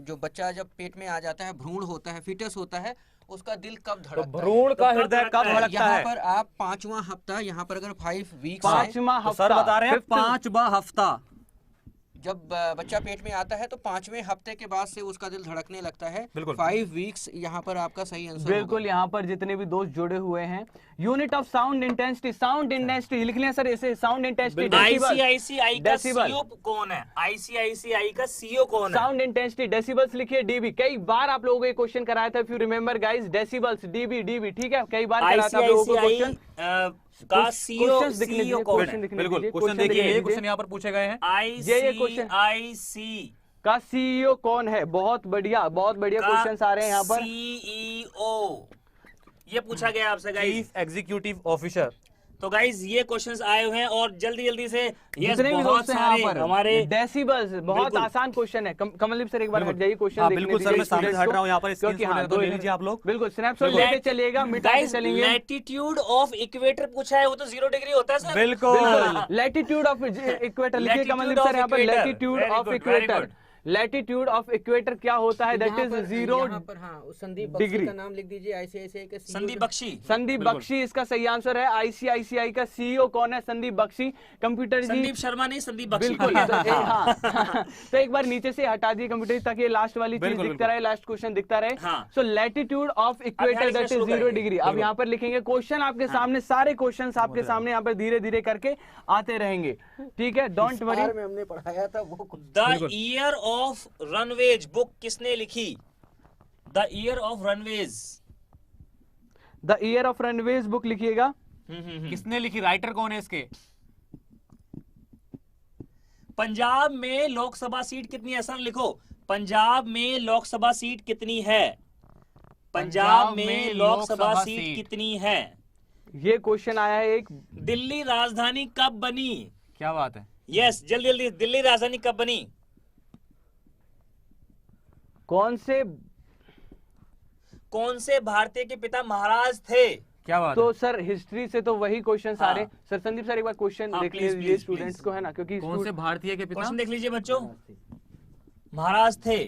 जो बच्चा जब पेट में आ जाता है, भ्रूण होता है, फीटस होता है, उसका दिल कब धड़कता है? भ्रूण का हृदय कब धड़कता यहाँ है? पर आप 5वां हफ्ता, यहाँ पर अगर 5 वीक्स है, पांचवा तो सर हफ्ता बता रहे हैं 5वां हफ्ता। जब बच्चा पेट में आता है तो 5वें हफ्ते के बाद से उसका दिल धड़कने लगता है। बिल्कुल। 5 वीक्स यहाँ पर आपका सही आंसर बिल्कुल, यहाँ पर जितने भी दोस्त जुड़े हुए हैं। Unit of sound intensity, sound intensity लिख लें सर, ऐसे साउंड इंटेंसिटी, आईसीआईसीआई का डेसिबल। सीईओ कौन है? आईसीआईसीआई का सीईओ कौन है? साउंड इंटेंसिटी, डेसिबल्स लिखिए, डीबी। कई बार आप लोगों को ये क्वेश्चन कराया था, if you remember guys, decibels, dB, ठीक है, कई बार कराया था आप लोगों को आईसीआईसीआई क्वेश्चन। का सीईओ क्वेश्चन दिख लीजिए, सीईओ कौन क्वेश्चन है? दिखने बिल्कुल, दीजिए, क्वेश्चन देखिए, ये लीजिए। क्वेश्चन यहाँ पर पूछे गए हैं। ये क्वेश्चन आईसीआईसी का सीईओ कौन है? बहुत बढ़िया क्वेश्चंस आ रहे हैं यहाँ पर। सीईओ ये पूछा गया आपसे गाइस। Chief executive officer. तो गाइस ये क्वेश्चंस आए हुए हैं और जल्दी से यस जितने भी बहुत दोस्त हैं यहाँ सारे पर हमारे डेसिबल्स, बहुत बिल्कुल। आसान क्वेश्चन है। कमलदीप सर एक बार हट जाइए, क्वेश्चन हाँ, देखने बिल्कुल सर, दीजिए मैं सामने students हट को, रहा हूँ यहाँ पर, क्योंकि screenshot हाँ, लेना तो ले लीजिए आप लोग। बिल्कुल स्नैपशॉट लेके चलिएगा, मिटा के गाइस चलेंगे। लैटिट्यूड ऑफ इक्वेटर पूछा है, वो तो 0 डिग्री होता है सर। बिल्कुल। लैटिट्यूड ऑफ इक्वेटर लिखिए Latitude कमलदीप of सर यहाँ पर, equator. Latitude Very of good, very equator, good. Latitude of equator क्या होता है? दैट इज 0 यहाँ पर हाँ, संदीप बख्शी डिग्री। का नाम लिख दीजिए, आईसीआईसीआई के CEO संदीप बख्शी। संदीप बख्शी इसका सही आंसर है। आईसीआईसीआई का सीईओ कौन है? संदीप बख्शी। कंप्यूटर जी संदीप शर्मा नहीं, संदीप बख्शी। बिल्कुल हाँ तो एक बार नीचे से हटा दिए कंप्यूटर जी, ताकि ये लास्ट वाली चीज बिल्कुल, दिखता रहे, लास्ट क्वेश्चन दिखता रहे। हाँ। So latitude of equator that is 0 degree. अब यहाँ पर लिखेंगे क्वेश्चन आपके सामने, सारे क्वेश्चंस आपके सामने यहाँ पर धीरे करके आते रहेंगे, ठीक है, डोंट वरी। में हमने पढ़ाया था वो the year of runways book किसने लिखी? The year of runways. The year of runways book लिखिएगा। किसने लिखी? राइटर कौन है इसके? पंजाब में लोकसभा सीट कितनी है? सर लिखो, पंजाब में लोकसभा सीट कितनी है? पंजाब में लोकसभा सीट कितनी है? ये क्वेश्चन आया है एक। दिल्ली राजधानी कब बनी? क्या बात है? यस, जल्दी दिल्ली राजधानी कब बनी? कौन से भारतीय के पिता महाराज थे? क्या बात तो है? सर हिस्ट्री से तो वही क्वेश्चन हाँ। आ रहे। सर संदीप सर एक बार क्वेश्चन हाँ, देख please, लीजिए please, स्टूडेंट्स please। को, है ना, क्योंकि कौन से भारतीय के पिता? क्वेश्चन देख लीजिए बच्चों। महाराज थे।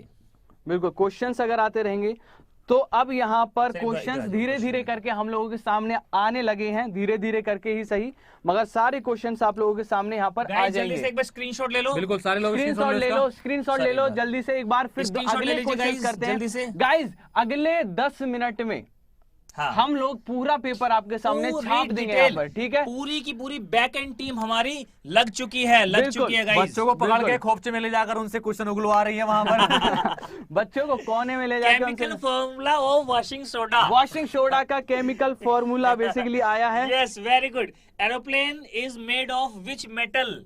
बिल्कुल, क्वेश्चंस अगर आते रहेंगे तो अब यहाँ पर सही क्वेश्चंस बात है, धीरे करके हम लोगों के सामने आने लगे हैं, धीरे करके ही सही, मगर सारे क्वेश्चंस आप लोगों के सामने यहाँ पर आ गाइस जल्दी से जाएंगे। एक बार स्क्रीनशॉट ले लो। बिल्कुल, सारे लोग स्क्रीनशॉट ले लो, स्क्रीनशॉट ले लो Sorry, जल्दी से एक बार, फिर Screenshot ले अगले लीजिए क्वेश्चन guys, करते जल्दी से। हैं गाइस। अगले 10 मिनट में हाँ। हम लोग पूरा पेपर आपके सामने पूरी छाप देंगे डिटेल, यहाँ पर, ठीक है। पूरी की पूरी बैक एंड टीम हमारी लग चुकी है गाइस। बच्चों को पकड़ के खोपचे में ले जाकर उनसे क्वेश्चन उगलवा रही है वहां पर। बच्चों को कोने में ले जाकर chemical formula of washing soda. Washing soda का केमिकल फॉर्मूला बेसिकली आया है। Yes, very good. Aeroplane is made of which metal?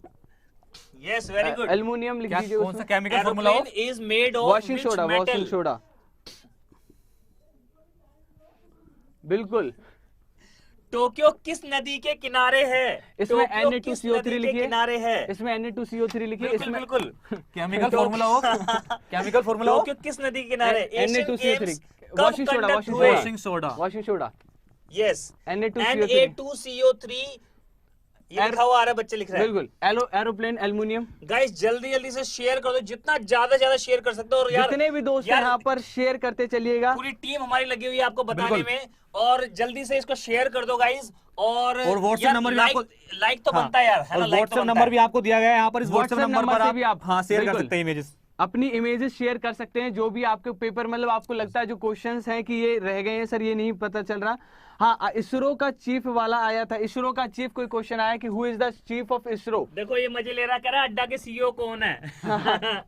Yes, very good. Aluminium लिख क्या, दीजिए कौन सा उसमें। Chemical formula? Aeroplane is made of washing which soda, metal? Washing soda, बिल्कुल। टोक्यो किस नदी के किनारे है? इसमें टोक्यो किस Na2CO3 नदी के लिखिए, किनारे है? इसमें Na2CO3 लिखिए, बिल्कुल इसमें बिल्कुल। केमिकल फॉर्मूला हो। केमिकल फॉर्मूला हो। टोक्यो किस नदी के किनारे? एशियन Na2CO3 गेम्स कब वॉशिंग सोडा, कंडक्ट वॉशिंग हुए? Soda, washing soda. Washing soda, yes, Na2CO3 Na2CO3 ये लिखा हुआ आ रहा है, बच्चे लिख रहे हैं। बिल्कुल, एरोप्लेन एल्युमिनियम। गाइस जल्दी जल्दी से शेयर कर दो, जितना ज्यादा शेयर कर सकते हो। और यार जितने भी दोस्त हैं यहाँ पर शेयर करते चलिएगा। पूरी टीम हमारी लगी हुई है आपको बताने में, और जल्दी से इसको शेयर कर दो गाइस। और व्हाट्सएप नंबर भी आपको लाइक तो बनता है यार, है ना? व्हाट्सएप नंबर भी आपको दिया गया है यहाँ पर। इस व्हाट्सएप नंबर पर भी आप हाँ शेयर कर सकते हैं इमेजेस, अपनी इमेजेस शेयर कर सकते हैं। जो भी आपके पेपर मतलब आपको लगता है जो क्वेश्चंस हैं कि ये रह गए हैं सर, ये नहीं पता चल रहा। हाँ, इसरो का चीफ वाला आया था, इसरो का चीफ कोई क्वेश्चन आया कि who is the chief of ISRO. देखो ये मजे ले रहा, कह रहा है अड्डा के सीईओ कौन है।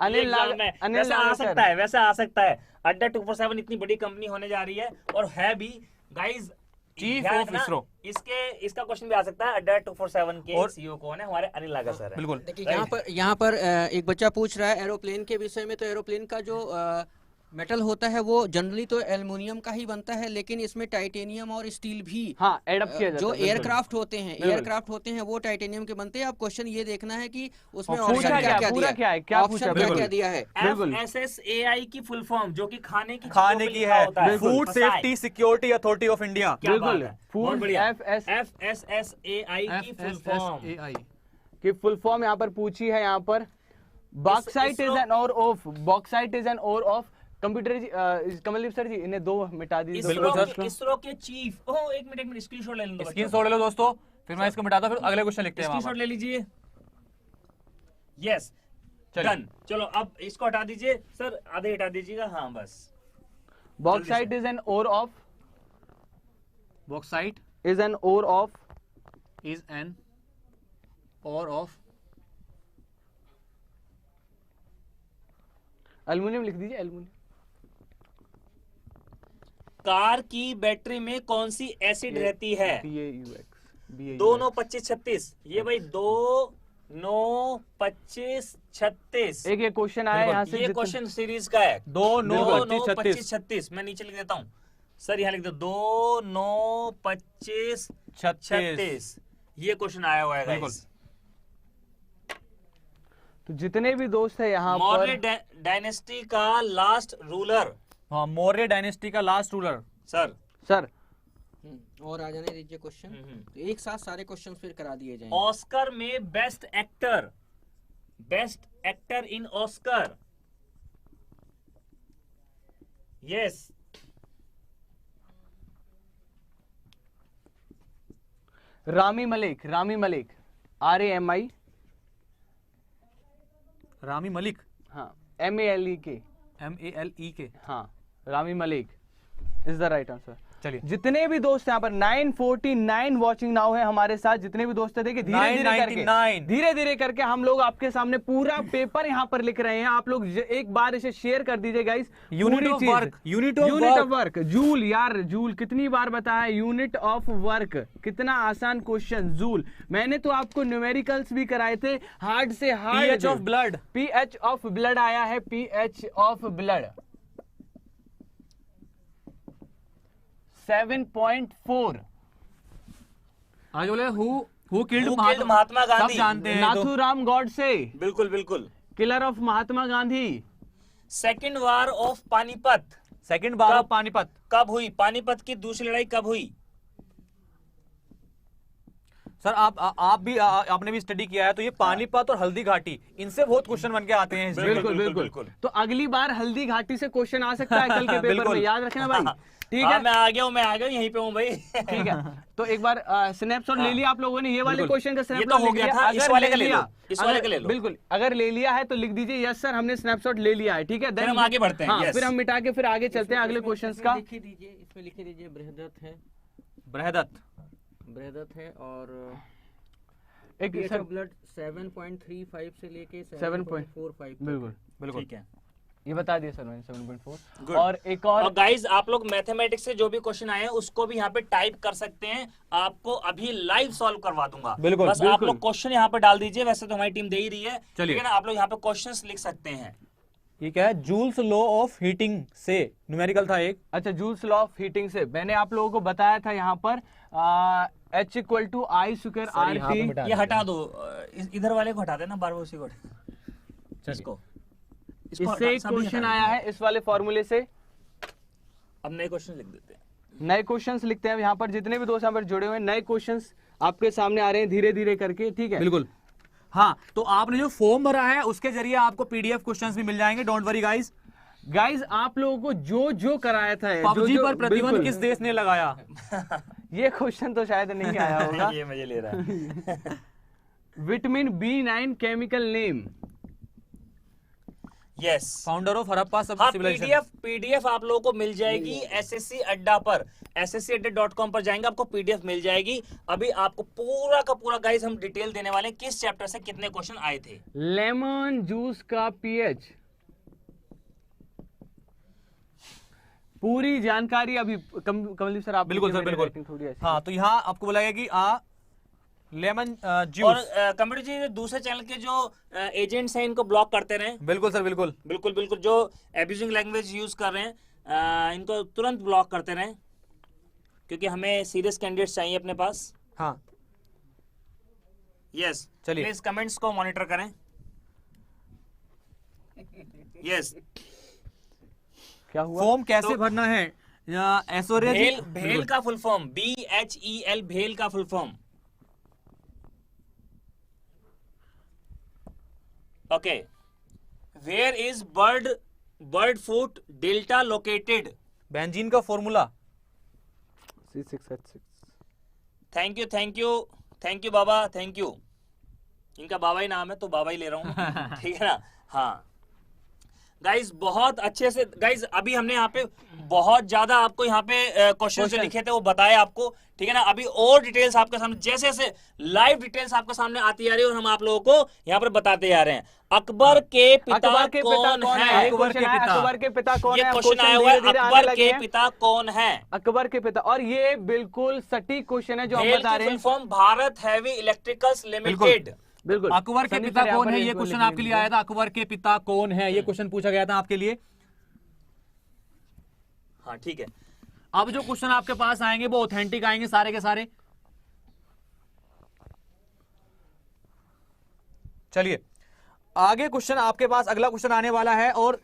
अनिल वैसे आ सकता है, वैसे आ सकता है। अड्डा 247 इतनी बड़ी कंपनी होने जा रही है, और है भी गाइस चीफ ऑफ इसरो। इसका क्वेश्चन भी आ सकता है, अड्डा 247 के सीईओ कौन है? हमारे अनिल लागा सर है। बिल्कुल। देखिए यहाँ पर एक बच्चा पूछ रहा है एरोप्लेन के विषय में। तो एरोप्लेन का जो मेटल होता है वो जनरली तो एल्युमिनियम का ही बनता है, लेकिन इसमें टाइटेनियम और स्टील भी एडअप किया जाता जो है। एयरक्राफ्ट होते हैं वो टाइटेनियम के बनते हैं। अब क्वेश्चन ये देखना है कि उसमें पूछा ऑप्शन क्या क्या पूरा क्या है, क्या पूछा? ऑप्शन क्या दिया है? FSSAI की फुल फॉर्म, जो कि खाने की है, food safety security authority of India. बिल्कुल, फूड FSSAI FSSAI की फुल फॉर्म की फुल फॉर्म यहाँ पर पूछी है। यहाँ पर bauxite is an ore of, bauxite is an ore of computer. Kamaldeep sir ji इन्हें दो मिटा दीजिए। इसरो के चीफ। ओह एक मिनट स्क्रीनशॉट ले लो, स्क्रीनशॉट ले लो दोस्तों, फिर मैं इसको मिटाता हूं, फिर अगले क्वेश्चन लिखते हैं। स्क्रीनशॉट ले लीजिए। Yes done. चलो अब इसको हटा दीजिए सर, आधे हटा दीजिएगा। हाँ बस। Bauxite is an ore of, bauxite is an ore of, is an ore of aluminium लिख दीजिए, एल्युमिनियम। कार की बैटरी में कौन सी एसिड रहती है? BAUX 2 9 25 36। ये भाई 2 9 25 36। एक ये क्वेश्चन आया यहाँ से, ये क्वेश्चन सीरीज का है। 2 9 25 36। मैं नीचे लिख देता हूँ सर, यहाँ लिख दो 2 9 25 36। ये क्वेश्चन आया हुआ है गाइस। तो जितने भी दोस्त है यहाँ पर, मौर्य डायनेस्टी का लास्ट रूलर। हाँ, मौर्य डायनेस्टी का लास्ट रूलर। सर और आ जाने दीजिए क्वेश्चन। तो एक साथ सारे क्वेश्चन फिर करा दिए जाएंगे। ऑस्कर में best actor in Oscar. Yes Rami Malik, RAMI, Rami Malik, हाँ MALEK, MALEK, हाँ Rami Malik is the right answer. चलिए जितने भी दोस्त यहाँ पर 949 वॉचिंग नाउ है हमारे साथ, जितने भी दोस्त है देखिए धीरे धीरे करके हम लोग आपके सामने पूरा पेपर यहाँ पर लिख रहे हैं। आप लोग एक बार इसे शेयर कर दीजिए guys. Unit of work, joule, यार जूल कितनी बार बताया, यूनिट ऑफ वर्क कितना आसान क्वेश्चन। जूल मैंने तो आपको न्यूमेरिकल्स भी कराए थे, हार्ड से hard. pH of blood, pH of blood आया है, pH ऑफ ब्लड 7.4। आज बोले हु किल्ड महात्मा गांधी, सब जानते हैं। नाथूराम गॉडसे, बिल्कुल। Killer of Mahatma Gandhi. Second war of Panipat कब हुई? पानीपत की दूसरी लड़ाई कब हुई? सर आप भी आपने भी स्टडी किया है, तो ये पानीपत और हल्दी घाटी, इनसे बहुत क्वेश्चन बन के आते हैं। बिल्कुल। तो अगली बार हल्दी घाटी से क्वेश्चन आ सकता है कल के पेपर में, याद रखना भाई। ठीक है, मैं आ गया यहीं पे हूँ भाई। ठीक है, तो एक बार स्नैपशॉट ले लिया आप लोगों ने, ये वाले क्वेश्चन का ये तो हो गया था, इस वाले का ले लो। बिल्कुल, अगर ले लिया है तो लिख दीजिए यस सर हमने स्नैपशॉट ले लिया है। ठीक है, फिर हम आगे बढ़ते हैं। हाँ, फिर हम मिटा के फिर आगे चलते हैं अगले क्वेश्चन का। लिखिए दीजिए, इसमें लिखिए दीजिए बृहदत है और एक सर ब्लड 7.35 से लेके 7.45। बिल्कुल ठीक है, ये बता दिया सर मैंने 7.4। और एक और गाइज आप लोग मैथमेटिक्स से जो भी क्वेश्चन आए हैं उसको भी यहाँ पे टाइप कर सकते हैं, आपको अभी लाइव सॉल्व करवा दूंगा। बस आप लोग क्वेश्चन यहाँ पे डाल दीजिए, वैसे तो हमारी टीम दे ही रही है, ठीक है ना? आप लोग यहाँ पे क्वेश्चंस लिख सकते हैं। ये क्या है? जूल्स लॉ ऑफ हीटिंग से न्यूमेरिकल था एक। अच्छा, जूल्स लॉ ऑफ हीटिंग से मैंने आप लोगों को बताया था यहाँ पर H = I² RT। ये हटा दो, इधर वाले को हटा देना, बार बार उसी को इसको इससे एक क्वेश्चन आया है इस वाले फॉर्मूले से। अब नए क्वेश्चन लिख देते हैं, नए क्वेश्चंस लिखते हैं यहाँ पर। जितने भी दोस्त यहाँ पर जुड़े हुए हैं नए क्वेश्चंस आपके सामने आ रहे हैं धीरे धीरे करके, ठीक है। बिल्कुल। हाँ, तो आपने जो फॉर्म भरा है उसके जरिए आपको पीडीएफ क्वेश्चंस भी मिल जाएंगे, डोंट वरी गाइस। गाइज आप लोगों को जो जो कराया था, पबजी जो पर प्रतिबंध किस देश ने लगाया? ये क्वेश्चन तो शायद नहीं आया होगा। ये मुझे ले रहा है। Vitamin B9 chemical name. Yes, founder of Harappa हाँ, सिविलाइजेशन। पीडीएफ आप लोगों को मिल जाएगी एसएससी अड्डा पर, sscadda.com पर जाएंगे, आपको पीडीएफ मिल जाएगी। अभी आपको पूरा का पूरा गाइस हम डिटेल देने वाले हैं किस चैप्टर से कितने क्वेश्चन आए थे। लेमन जूस का पीएच, पूरी जानकारी अभी कमलदीप सर आप बिल्कुल सर, बिल्कुल। थोड़ी ऐसी। हाँ, तो यहाँ आपको बोला गया कि लेमन और जूस। कंप्यूटर जी दूसरे चैनल के जो एजेंट्स हैं इनको ब्लॉक करते रहे। बिल्कुल सर, बिल्कुल। बिल्कुल बिल्कुल, जो एब्यूजिंग लैंग्वेज यूज कर रहे हैं इनको तुरंत ब्लॉक करते रहे, क्योंकि हमें सीरियस कैंडिडेट्स चाहिए अपने पास। हाँ, यस, चलिए। प्लीज कमेंट्स को मॉनिटर करें। यस, क्या हुआ? फॉर्म कैसे तो- भरना है? ऐश्वर्या जी, भेल, भेल का फुल फॉर्म BHEL, भेल का full form. Okay, where is bird foot delta located? Benzene का फॉर्मूला। C6H6। थैंक यू बाबा, थैंक यू। इनका बाबा ही नाम है तो बाबा ही ले रहा हूं। ठीक है ना। हाँ गाइज, बहुत अच्छे से गाइज, अभी हमने यहाँ पे बहुत ज्यादा आपको यहाँ पे क्वेश्चन जो लिखे थे वो बताए आपको, ठीक है ना। अभी और डिटेल्स आपके सामने जैसे जैसे लाइव डिटेल्स आपके सामने आती आ रही है और हम आप लोगों को यहाँ पर बताते जा रहे हैं। अकबर के पिता कौन है? अकबर के पिता। अकबर के पिता कौन ये है? क्वेश्चन आया हुआ है, अकबर के पिता कौन है? अकबर के पिता, और ये बिल्कुल सटीक क्वेश्चन है जो हम भेल बता की रहे फुल हैं। Form Bharat heavy electricals limited. बिल्कुल, अकबर के सनी पिता सर यहाँ कौन पर है? ये इसको क्वेश्चन लिख आपके लिए लीजिए। आया था, अकबर के पिता कौन है? ये क्वेश्चन पूछा गया था आपके लिए। हाँ ठीक है। अब जो क्वेश्चन आपके पास आएंगे वो ऑथेंटिक आएंगे सारे के सारे। चलिए आगे क्वेश्चन आपके पास, अगला क्वेश्चन आने वाला है और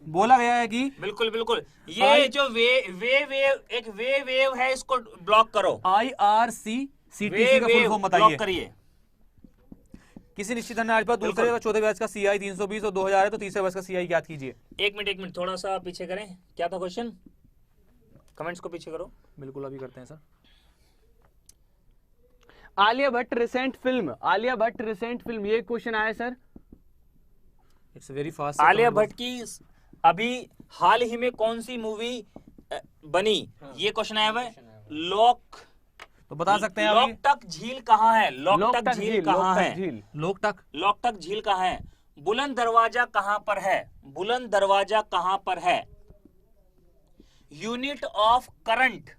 बोला गया है कि बिल्कुल बिल्कुल, ये जो एक वेव है इसको ब्लॉक करो। IRCTC का फुल फॉर्म ब्लॉक बताइए। करिए। किसी निश्चित धनराशि पर दूसरे व चौथे ब्याज का CI 320 और 2000 है तो तीसरे ब्याज का CI ज्ञात कीजिए। एक मिनट थोड़ा सा पीछे करें। क्या था क्वेश्चन? कमेंट्स को पीछे करो। बिल्कुल, अभी करते हैं sir. Alia Bhatt recent film, ये क्वेश्चन आया sir. It's very fast. Alia Bhatt की अभी हाल ही में कौन सी मूवी बनी, ये क्वेश्चन आया हुआ है। तो बता सकते हैं अभी। लोकटक झील कहाँ है? लोकटक झील कहाँ है? लोकटक झील कहाँ है? बुलंद दरवाजा कहाँ पर है? बुलंद दरवाजा कहाँ पर है? यूनिट ऑफ करंट,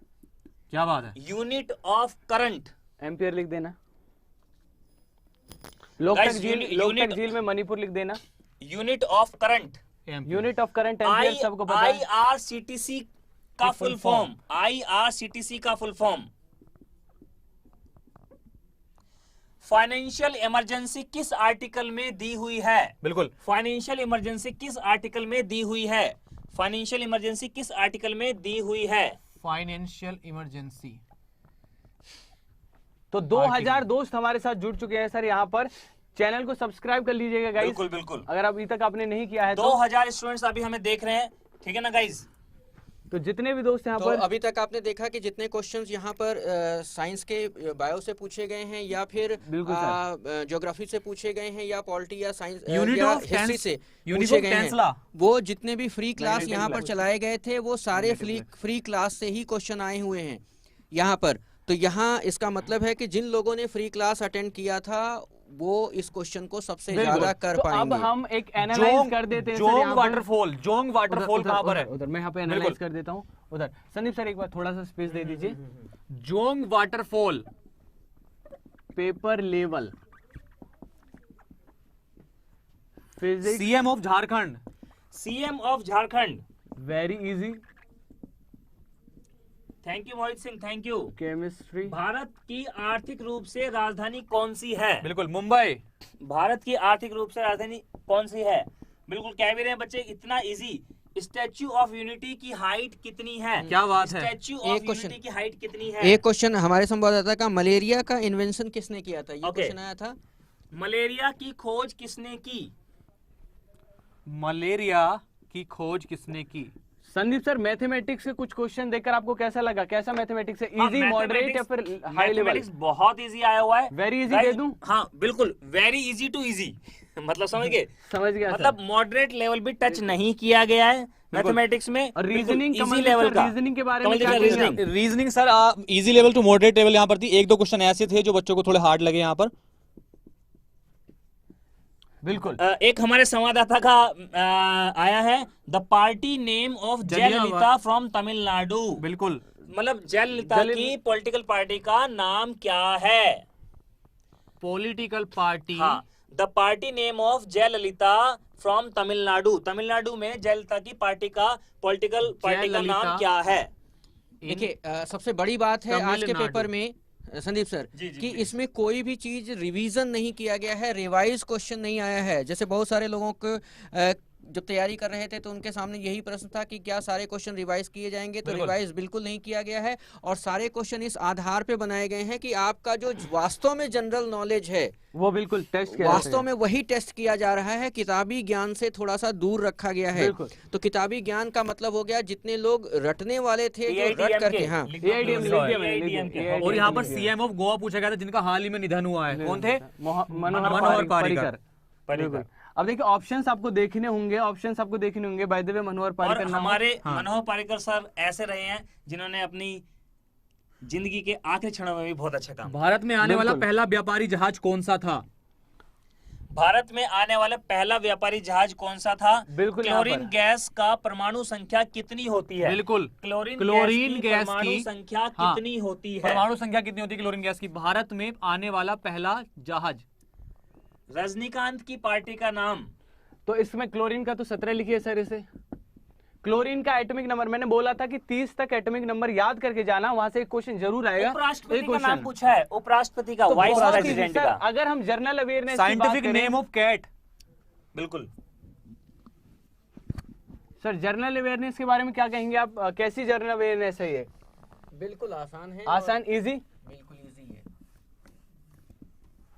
क्या बात है? यूनिट ऑफ करंट, एम्पियर लिख देना। लोकटक झील में मणिपुर लिख देना। Unit of current, unit of current ampere सबको पता है। IRCTC का फुल फॉर्म, IRCTC का फुल फॉर्म। फाइनेंशियल इमरजेंसी किस आर्टिकल में दी हुई है? बिल्कुल। फाइनेंशियल इमरजेंसी किस आर्टिकल में दी हुई है? फाइनेंशियल इमरजेंसी किस आर्टिकल में दी हुई है? Financial emergency. तो 2000 दोस्त हमारे साथ जुड़ चुके हैं सर यहाँ पर। चैनल को सब्सक्राइब कर लीजिएगा गाइस, बिल्कुल बिल्कुल। अगर अभी तक आपने नहीं किया है तो। 2000 स्टूडेंट्स अभी हमें देख रहे हैं, ठीक है ना गाइज। तो जितने भी दोस्त यहाँ तो पर, अभी तक आपने देखा कि जितने क्वेश्चंस यहाँ पर साइंस के बायो से पूछे गए हैं या फिर ज्योग्राफी से पूछे गए हैं या पॉलिटी या साइंस या हिस्ट्री से पूछे गए हैं, वो जितने भी फ्री क्लास यहाँ पर चलाए गए थे वो सारे फ्री क्लास से ही क्वेश्चन आए हुए हैं यहाँ पर। तो यहाँ इसका मतलब है कि जिन लोगों ने फ्री क्लास अटेंड किया था वो इस क्वेश्चन को सबसे ज्यादा कर पाएंगे। अब हम एक एनालाइज कर देते हैं। जोंग वाटरफॉल कहाँ पर है? उधर मैं यहाँ पे एनालाइज कर देता हूँ। उधर संदीप सर एक बार थोड़ा सा स्पेस दे दीजिए। Jong waterfall paper level physics, CM of Jharkhand. CM of Jharkhand, very easy. Thank you Mohit Singh, thank you. Chemistry, Bharat की आर्थिक रूप से राजधानी कौन सी है? बिल्कुल, मुंबई। भारत की आर्थिक रूप से राजधानी कौन सी है? बिल्कुल कह भी रहे हैं बच्चे, इतना इजी स्टैच्यू ऑफ यूनिटी की हाइट कितनी है? क्या बात है। स्टैच्यू एक ऑफ question। यूनिटी की हाइट कितनी है? एक क्वेश्चन हमारे संवाददाता का, मलेरिया का इन्वेंशन किसने किया था? ये Okay। क्वेश्चन आया था। मलेरिया की खोज किसने की? मलेरिया की खोज किसने की? संदीप सर, मैथमेटिक्स से कुछ क्वेश्चन देखकर आपको कैसा लगा? कैसा मैथमेटिक्स है? हाँ, इजी, मॉडरेट या फिर हाई लेवल? मैथमेटिक्स बहुत इजी आया हुआ है। Very easy Guys, दे दूं? हाँ बिल्कुल, वेरी इजी टू इजी मतलब समझ गए? समझ गया मतलब मॉडरेट लेवल भी टच नहीं किया गया है मैथमेटिक्स में। और रीजनिंग, इजी लेवल का रीजनिंग के बारे में कमल जी क्या का कहेंगे reasoning? Reasoning sir easy level to moderate level यहाँ पर थी। एक दो क्वेश्चन ऐसे थे जो बच्चों को थोड़े हार्ड लगे यहाँ पर। बिल्कुल। एक हमारे संवाददाता का आया है, the party name of Jayalalithaa from Tamil Nadu. बिल्कुल। मतलब जयललिता की पॉलिटिकल पार्टी का नाम क्या है? Political party. हाँ, the party name of Jayalalithaa from Tamil Nadu. Tamil Nadu में जयललिता की पार्टी का पॉलिटिकल पार्टी का नाम क्या है? देखिए सबसे बड़ी बात है आज के तमिलनाडु। पेपर में संदीप सर जी, जी, कि जी। इसमें कोई भी चीज रिवीजन नहीं किया गया है, रिवाइज क्वेश्चन नहीं आया है। जैसे बहुत सारे लोगों को जब तैयारी कर रहे थे तो उनके सामने यही प्रश्न था कि क्या सारे क्वेश्चन रिवाइज किए जाएंगे, तो रिवाइज बिल्कुल नहीं किया गया है। और सारे क्वेश्चन इस आधार पे बनाए गए हैं कि आपका जो वास्तव में जनरल नॉलेज है वो बिल्कुल टेस्ट किया वास्तव में वही टेस्ट किया जा रहा है। किताबी ज्ञान से थोड़ा सा दूर रखा गया है। बिल्कुल। तो किताबी ज्ञान का मतलब हो गया जितने लोग रटने वाले थे, जो रट करके, हाँ AIDM और यहाँ पर सीएम ऑफ गोवा पूछा गया था जिनका हाल ही में निधन हुआ है। कौन थे? मनोहर पारिकर। बिल्कुल। अब देखिए ऑप्शंस आपको देखने होंगे, बाय द वे मनोहर और पारिकर नाम। हमारे मनोहर पारिकर सर ऐसे रहे हैं जिन्होंने अपनी जिंदगी के आखिरी क्षणों में भी बहुत अच्छा काम। भारत में आने वाला पहला व्यापारी जहाज कौन सा था? भारत में आने वाला पहला व्यापारी जहाज कौन सा था? बिल्कुल यहाँ क्लोरीन पर। गैस का परमाणु संख्या कितनी होती है? बिल्कुल। क्लोरीन गैस की परमाणु संख्या हाँ, कितनी होती है? परमाणु संख्या कितनी होती है क्लोरीन गैस की? भारत में आने वाला पहला जहाज। रजनीकांत की पार्टी का नाम? तो इसमें क्लोरीन का तो 17 लिखिए सर। इसे क्लोरीन का एटॉमिक नंबर, मैंने बोला था कि 30 तक एटॉमिक नंबर याद करके जाना, वहां से एक क्वेश्चन जरूर आएगा। उपराष्ट्रपति एक का नाम क्वेश्चन पूछा है, उपराष्ट्रपति का, तो वाइस बहुत प्रेसिडेंट easy, का। सर, अगर हम general awareness scientific name of cat. बिल्कुल सर, जनरल अवेयरनेस के बारे में क्या कहेंगे आप? कैसी जनरल अवेयरनेस है ये? बिल्कुल आसान है। आसान, इजी, बिल्कुल इजी है।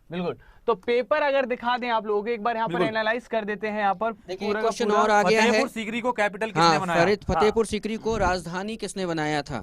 बिल्कुल। तो पेपर अगर दिखा दें आप लोगों को एक बार यहाँ पर एनालाइज कर देते हैं। यहाँ पर देखिए पूरा का क्वेश्चन पूरा। और आ गया है। फतेहपुर सीकरी को कैपिटल किसने बनाया? फतेहपुर सीकरी को राजधानी किसने बनाया था?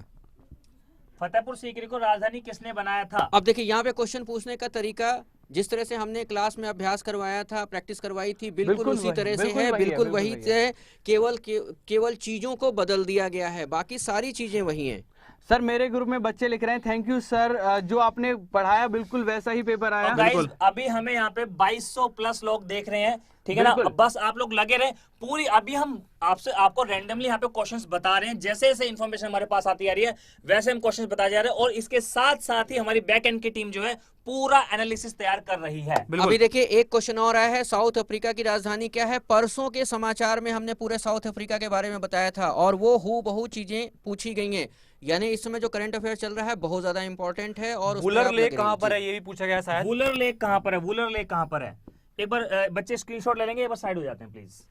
फतेहपुर सीकरी को राजधानी किसने बनाया था? अब देखिए यहाँ पे क्वेश्चन पूछने का तरीका जिस तरह से हमने क्लास में अभ्यास करवाया था, प्रैक्टिस करवाई थी, बिल्कुल उसी तरह से है। बिल्कुल वही है, केवल चीजों को बदल दिया गया है, बाकी सारी चीजें वही हैं। सर, मेरे ग्रुप में बच्चे लिख रहे हैं, थैंक यू सर, जो आपने पढ़ाया बिल्कुल वैसा ही पेपर आया। गाइस अभी हमें यहाँ पे 2200 प्लस लोग देख रहे हैं, ठीक है ना? अब बस आप लोग लगे रहे पूरी। अभी हम आपको रैंडमली यहाँ पे क्वेश्चंस बता रहे हैं, जैसे जैसे इन्फॉर्मेशन हमारे पास आती आ रही है वैसे हम क्वेश्चंस बता जा रहे हैं। और इसके साथ साथ ही हमारी बैक एंड की टीम जो है पूरा एनालिसिस तैयार कर रही है। अभी देखिए एक क्वेश्चन और आया है, साउथ अफ्रीका की राजधानी क्या है? परसों के समाचार में हमने पूरे साउथ अफ्रीका के बारे में बताया था और वो हूबहू चीजें पूछी गई हैं। यानी इस समय जो करंट अफेयर चल रहा है बहुत ज्यादा इंपॉर्टेंट है। और वुलर लेक कहाँ पर है ये भी पूछा गया शायद। वुलर लेक कहाँ पर है? वुलर लेक कहाँ पर है? एक बार बच्चे स्क्रीनशॉट ले लेंगे, एक बार साइड हो जाते हैं प्लीज।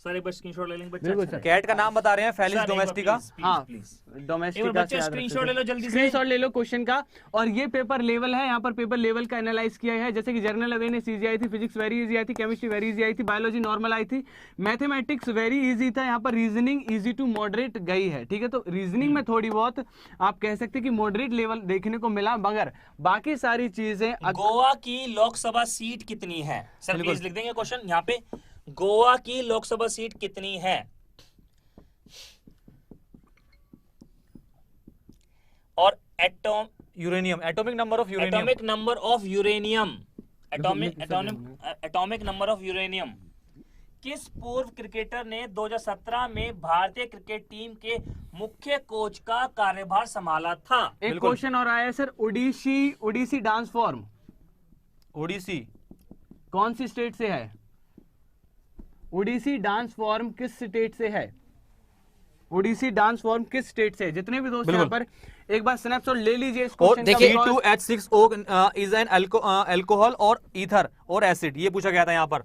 सर एक बार स्क्रीनशॉट ले लेंगे बच्चे। कैट का नाम बता रहे हैं, फेलिस डोमेस्टिका। हाँ, डोमेस्टिका से स्क्रीनशॉट ले लो जल्दी से। स्क्रीनशॉट ले लो क्वेश्चन का। और ये पेपर लेवल है, यहाँ पर पेपर लेवल का एनालाइज किया है। जैसे कि जनरल अवेयरनेस इजी आई थी, फिजिक्स वेरी इजी आई थी, केमिस्ट्री वेरी इजी आई थी, बायोलॉजी नॉर्मल आई थी, मैथमेटिक्स वेरी इजी था। यहाँ पर रीजनिंग इजी टू मॉडरेट गई है, ठीक है? तो रीजनिंग में थोड़ी बहुत आप कह सकते हैं कि मॉडरेट लेवल देखने को मिला, मगर बाकी सारी चीजें। गोवा की लोकसभा सीट कितनी है? सर प्लीज लिख देंगे क्वेश्चन यहाँ पे, गोवा की लोकसभा सीट कितनी है? और uranium, atomic number of uranium. Atomic number of uranium, atomic number of uranium. किस पूर्व क्रिकेटर ने 2017 में भारतीय क्रिकेट टीम के मुख्य कोच का कार्यभार संभाला था? एक क्वेश्चन और आया है sir, Odissi dance form Odissi कौन सी स्टेट से है? ओडिसी डांस फॉर्म किस स्टेट से है? ओडिसी डांस फॉर्म किस स्टेट से है? जितने भी दोस्त यहाँ पर एक बार स्नैपशॉट ले लीजिए इस क्वेश्चन का। देखिए C2H6O इज एन अल्कोहल और ईथर और एसिड, ये पूछा गया था यहाँ पर।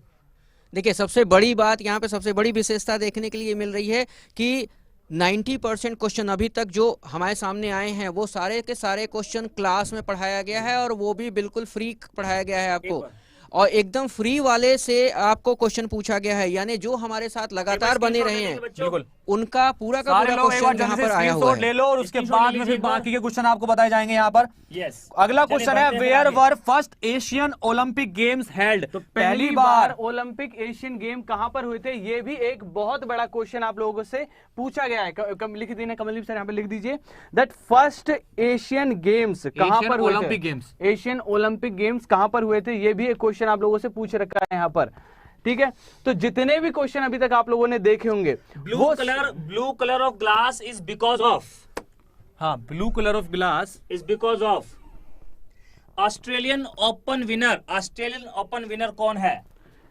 देखिए सबसे बड़ी बात यहाँ पे, सबसे बड़ी विशेषता देखने के लिए मिल रही है कि 90% क्वेश्चन अभी तक जो हमारे सामने आए हैं वो सारे के सारे क्वेश्चन क्लास में पढ़ाया गया है, और वो भी बिल्कुल फ्री पढ़ाया गया है आपको, और एकदम फ्री वाले से आपको क्वेश्चन पूछा गया है, यानी जो हमारे साथ लगातार बने रहे हैं बिल्कुल उनका पूरा का सारे पूरा लोग एक बार क्वेश्चन यहाँ जल्दी से पर आया हुआ स्क्रीनशॉट ले है। लो, और उसके बाद में फिर बाकी के क्वेश्चन आपको बताए जाएंगे यहाँ पर। यस, अगला क्वेश्चन है, where were first Asian Olympic games held? तो पहली बार ओलंपिक एशियन गेम कहां पर हुए थे, ये भी एक बहुत बड़ा क्वेश्चन आप लोगों से पूछा गया है। लिख दीजिए कमलदीप सर, यहाँ पे लिख दीजिए दैट फर्स्ट एशियन गेम्स कहां पर हुए ओलंपिक थे। गेम्स, एशियन ओलंपिक गेम्स कहां पर हुए थे, ये भी एक क्वेश्चन आप लोगों से पूछ रखा है यहाँ पर, ठीक है। तो जितने भी क्वेश्चन अभी तक आप लोगों ने देखे होंगे, blue colour of glass is because of, हाँ blue colour of glass is because of Australian open winner कौन है?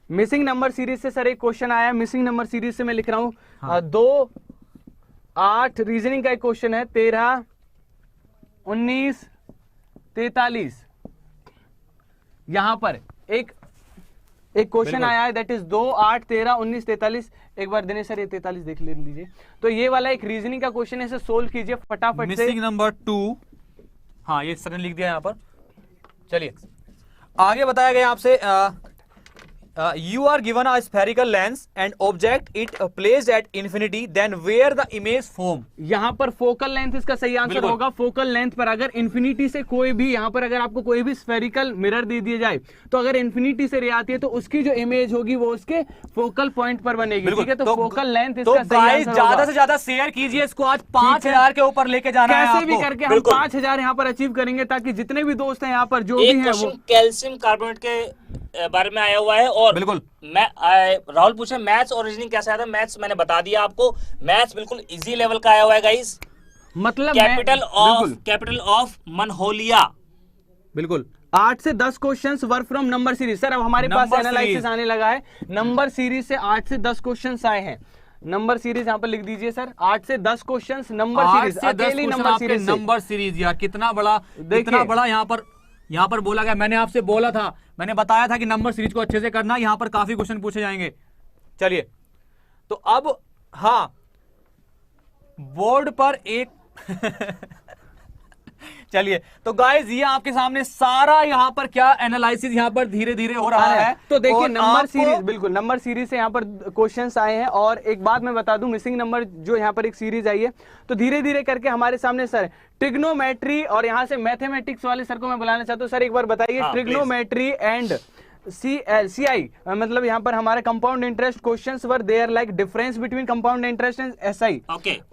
मिसिंग नंबर सीरीज से सर एक क्वेश्चन आया, मिसिंग नंबर सीरीज से मैं लिख रहा हूं 2, 8 रीजनिंग का एक क्वेश्चन है, 13, 19, 43। यहां पर एक क्वेश्चन आया है, दैट इज 2, 8, 13, 19, 43। एक बार दिनेश सर ये 43 देख लीजिए। तो ये वाला एक रीजनिंग का क्वेश्चन है, इसे सोल्व कीजिए फटाफट से। मिसिंग नंबर 2, हाँ ये सर ने लिख दिया यहाँ पर। चलिए आगे बताया गया आपसे, you are given a spherical lens and object it placed at infinity, then where the image form? यहां पर फोकल लेंथ इसका सही आंसर होगा। फोकल लेंथ पर अगर इन्फिनिटी से कोई भी, यहां पर अगर आपको कोई भी स्फेरिकल मिरर दे दिया जाए, तो अगर इन्फिनिटी से रे आती है तो उसकी जो इमेज होगी वो उसके फोकल पॉइंट पर बनेगी, ठीक है। तो फोकल लेंथ इसका सही आंसर होगा। ज्यादा से ज्यादा शेयर कीजिए इसको, आज 5000 के ऊपर लेके जाना है कैसे भी आपको। करके हम 5000 यहाँ पर अचीव करेंगे, ताकि जितने भी दोस्त हैं यहाँ पर जो भी एक हैं वो क्वेश्चन कैल्शियम कार्बोनेट के बारे में आया हुआ है, और बिल्कुल मैं राहुल पूछे मैथ्स और रीजनिंग कैसे आया था। मैथ्स मैंने बता दिया आपको, मैथ्स बिल्कुल इजी लेवल का आया हुआ है गाइस। मतलब कैपिटल ऑफ मनहोलिया, बिल्कुल 8 से 10 questions work from number series. Sir अब हमारे पास एनालिसिस आने लगा है, नंबर सीरीज से 8 से 10 क्वेश्चंस आए हैं। नंबर सीरीज यहाँ पर लिख दीजिए सर, 8 से 10 क्वेश्चंस नंबर सीरीज, अकेली नंबर सीरीज यार कितना बड़ा यहाँ पर बोला गया। मैंने आपसे बोला था, मैंने बताया था कि नंबर सीरीज को अच्छे से करना, यहाँ पर काफी क्वेश्चन पूछे जाएंगे। चलिए तो अब हाँ बोर्ड पर एक चलिए तो गाइज ये आपके सामने सारा यहाँ पर क्या एनालिसिस यहाँ पर धीरे धीरे हो रहा है। तो देखिए नंबर सीरीज, बिल्कुल नंबर सीरीज से यहाँ पर क्वेश्चंस आए हैं। और एक बात मैं बता दूं, मिसिंग नंबर जो यहाँ पर एक सीरीज आई है, तो धीरे धीरे करके हमारे सामने सर ट्रिग्नोमेट्री और यहाँ से मैथमेटिक्स वाले सर को मैं बुलाना चाहता हूँ। सर एक बार बताइए, ट्रिग्नोमेट्री एंड CI मतलब यहाँ पर हमारे compound interest questions were there like difference between compound interest and SI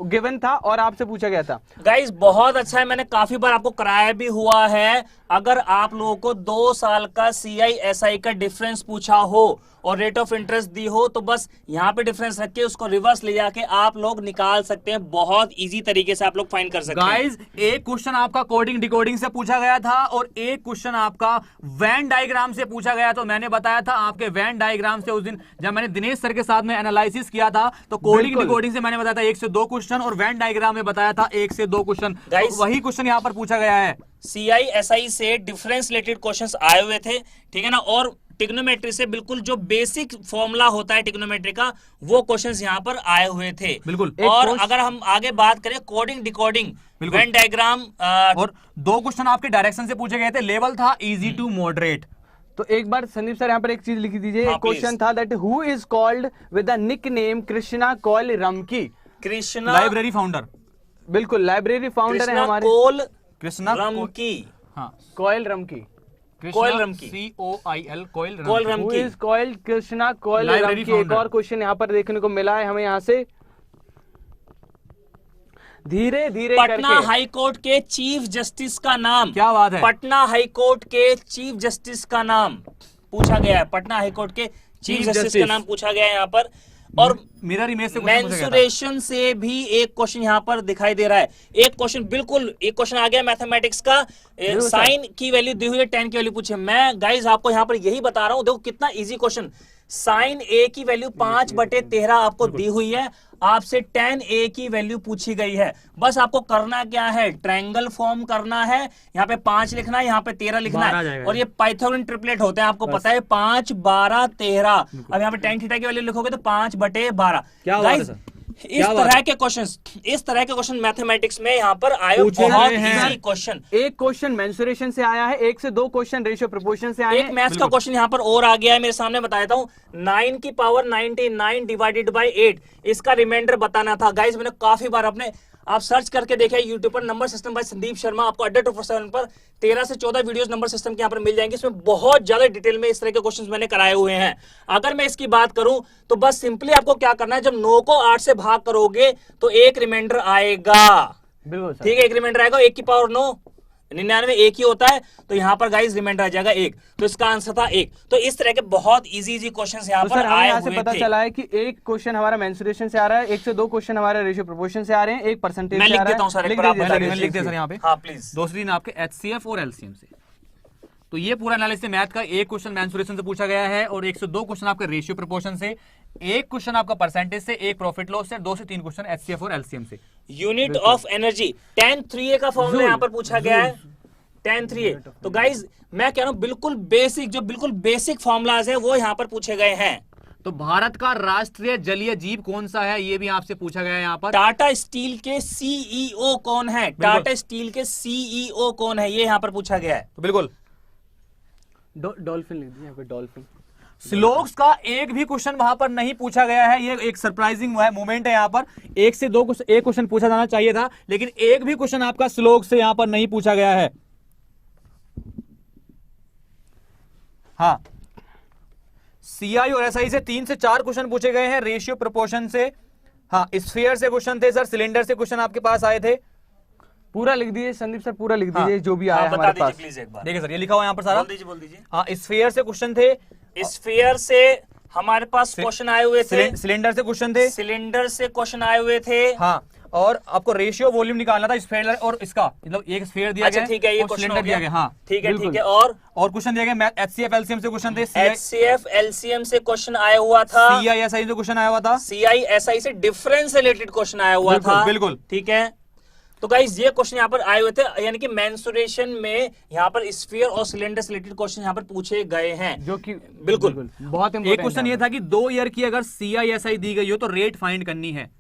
given था और आपसे पूछा गया था। गाइस बहुत अच्छा है, मैंने काफी बार आपको कराया भी हुआ है। अगर आप लोगों को 2 साल का CI SI का डिफरेंस पूछा हो और रेट ऑफ इंटरेस्ट दी हो, तो बस यहाँ पे डिफरेंस रख के उसको रिवर्स ले जाके आप लोग निकाल सकते हैं। बहुत इजी तरीके से आप लोग फाइंड कर सकते हैं। गाइस एक क्वेश्चन आपका कोडिंग डिकोडिंग से पूछा गया था और एक क्वेश्चन आपका वेन डायग्राम से पूछा गया। तो मैंने बताया था आपके वेन डायग्राम से उस दिन जब मैंने दिनेश सर के साथ में एनालिसिस किया था, तो कोडिंग डिकोडिंग से मैंने बताया था 1 से 2 क्वेश्चन और वेन डायग्राम में बताया था 1 से 2 क्वेश्चन। तो वही क्वेश्चन यहाँ पर पूछा गया है। CI SI से डिफरेंस रिलेटेड क्वेश्चंस आए हुए थे, ठीक है ना। और ट्रिग्नोमेट्री से बिल्कुल जो बेसिक फॉर्मूला होता है ट्रिग्नोमेट्री का, वो क्वेश्चंस यहाँ पर आए हुए थे। बिल्कुल। और अगर हम आगे बात करें कोडिंग डिकोडिंग, वेन डायग्राम, और 2 क्वेश्चन आपके डायरेक्शन से पूछे गए थे। लेवल था इजी टू मॉडरेट। तो एक बार संदीप सर यहाँ पर एक चीज लिख दीजिए। एक क्वेश्चन था that who is called with the nickname Krishna call Ramky. Krishna library founder, बिल्कुल लाइब्रेरी फाउंडर है हमारे कृष्णा रमकी, हाँ coil Ramky, Koyal Ramky, COIL Koyal Ramky, coil Krishna coil Ramky. एक और क्वेश्चन यहाँ पर देखने को मिला है हमें, यहाँ से धीरे धीरे पटना हाई कोर्ट के चीफ जस्टिस का नाम। क्या बात है, पटना हाई कोर्ट के चीफ जस्टिस का नाम पूछा गया है। पटना हाई कोर्ट के चीफ जस्टिस का नाम पूछा गया है यहाँ पर। और मिरर इमेज से मेंसुरेशन से भी एक क्वेश्चन यहाँ पर दिखाई दे रहा है। एक क्वेश्चन आ गया मैथमेटिक्स का, साइन की वैल्यू दी हुई है, 10 की वैल्यू पूछे। मैं गाइज आपको यहाँ पर यही बता रहा हूँ, देखो कितना इजी क्वेश्चन। साइन A की वैल्यू 5/13 आपको दी हुई है। आपसे tan a की वैल्यू पूछी गई है। बस आपको करना क्या है, ट्रायंगल फॉर्म करना है, यहाँ पे 5 लिखना है, यहाँ पे 13 लिखना है, और ये पाइथागोरन ट्रिपलेट होते हैं, आपको पता है 5 12 13। अब यहाँ पे tan थीटा की वैल्यू लिखोगे तो 5/12। क्या बात है सर? इस तरह के क्वेश्चन मैथमेटिक्स में यहाँ पर आए, बहुत इजी क्वेश्चन। एक क्वेश्चन मेंसुरेशन से आया है, 1 से 2 क्वेश्चन रेशियो प्रोपोर्शन से आए हैं। एक मैथ्स का क्वेश्चन यहाँ पर और आ गया है, मेरे सामने बता देता हूँ। 9 की पावर 99 डिवाइडेड बाय 8, इसका रिमाइंडर बताना था। गाइस मैंने काफी बार अपने, आप सर्च करके देखे यूट्यूब पर number system by Sandeep Sharma, आपको अड्डा 247 पर 13 से 14 वीडियोस नंबर सिस्टम के यहाँ पर मिल जाएंगे। इसमें बहुत ज्यादा डिटेल में इस तरह के क्वेश्चंस मैंने कराए हुए हैं। अगर मैं इसकी बात करूं तो बस सिंपली आपको क्या करना है, जब 9 को 8 से भाग करोगे तो एक रिमाइंडर आएगा। बिल्कुल सर। ठीक है, एक रिमाइंडर आएगा। 1 की पावर 9, 99 एक ही होता है, तो यहाँ पर गाइस रिमाइंडर आ जाएगा 1, तो इसका आंसर था 1। तो इस तरह के बहुत इजी क्वेश्चंस यहाँ तो पर सर हमें आए यहाँ से हुए पता थे। चला है कि एक क्वेश्चन हमारा मेंसुरेशन से आ रहा है, 1 से 2 क्वेश्चन हमारे रेशियो प्रोपोर्शन से आ रहे हैं, एक परसेंटेज मैं से लिख आ रहा देता हूँ है। सर, एक लिख बार आप दीजिए बता सर, दीजिए। लिख दे सर यहाँ पे। हाँ प्लीज। दूसरी दिन आपके HCF और LCM से। तो ये पूरा एनालिसिस मैथ का, एक क्वेश्चन मेंसुरेशन से पूछा गया है और 1 से 2 क्वेश्चन आपके रेशियो प्रोपोर्शन से, एक क्वेश्चन आपका परसेंटेज से, एक प्रॉफिट लॉस से, 2 से 3 क्वेश्चन HCF और LCM से। Unit of energy tan 3a का फॉर्मूला यहाँ पर पूछा गया है, tan 3a। तो गाइज मैं कह रहा हूँ बिल्कुल बेसिक फॉर्मूलाज है वो यहाँ पर पूछे गए हैं। तो भारत का राष्ट्रीय जलीय जीव कौन सा है, ये भी आपसे पूछा गया है यहाँ पर। टाटा स्टील के सीईओ कौन है, टाटा स्टील के सीईओ कौन है, ये यहाँ पर पूछा गया है। तो बिल्कुल डॉल्फिन लिख दीजिए यहाँ पे, डॉल्फिन। स्लोक्स का एक भी क्वेश्चन वहां पर नहीं पूछा गया है, ये एक सरप्राइजिंग मोमेंट है यहाँ पर। 1 से 2 एक क्वेश्चन पूछा जाना चाहिए था, लेकिन एक भी क्वेश्चन आपका स्लोक्स से यहाँ पर नहीं पूछा गया है। हाँ, सीआई और एसआई से 3 से 4 क्वेश्चन पूछे गए हैं, रेशियो प्रोपोर्शन से। हाँ, स्फीयर से क्वेश्चन थे सर, सिलेंडर से क्वेश्चन आपके पास आए थे। पूरा लिख दीजिए संदीप सर, पूरा लिख दीजिए जो भी आया बता हमारे दीजिए पास। प्लीज एक बार। देखिए सर, ये लिखा हुआ यहाँ पर सारा। बोल दीजिए। हाँ, स्फीयर से क्वेश्चन थे, स्फीयर से हमारे पास क्वेश्चन आए हुए थे, सिलेंडर से क्वेश्चन थे, सिलेंडर से क्वेश्चन आए हुए थे। हाँ, और आपको रेशियो वॉल्यूम निकालना था स्फीयर और इसका, मतलब एक स्फीयर दिया अच्छा गया, ठीक है, ये और क्वेश्चन सिलेंडर हो दिया गया। गया। हाँ, ठीक है बिल्कुल। और क्वेश्चन दिया गया HCF LCM से क्वेश्चन थे, HCF LCM से क्वेश्चन आया हुआ था, CISI से क्वेश्चन आया हुआ था, CISI से डिफरेंस रिलेटेड क्वेश्चन आया हुआ था। बिल्कुल। ठीक है, तो गाइस ये क्वेश्चन यहाँ पर आए हुए थे, यानी कि मेंसुरेशन में यहाँ पर स्फीयर और सिलेंडर से रिलेटेड क्वेश्चन यहाँ पर पूछे गए हैं, जो कि बिल्कुल बहुत एक इंपॉर्टेंट क्वेश्चन ये था कि 2 ईयर की अगर CISI दी गई हो तो रेट फाइंड करनी है।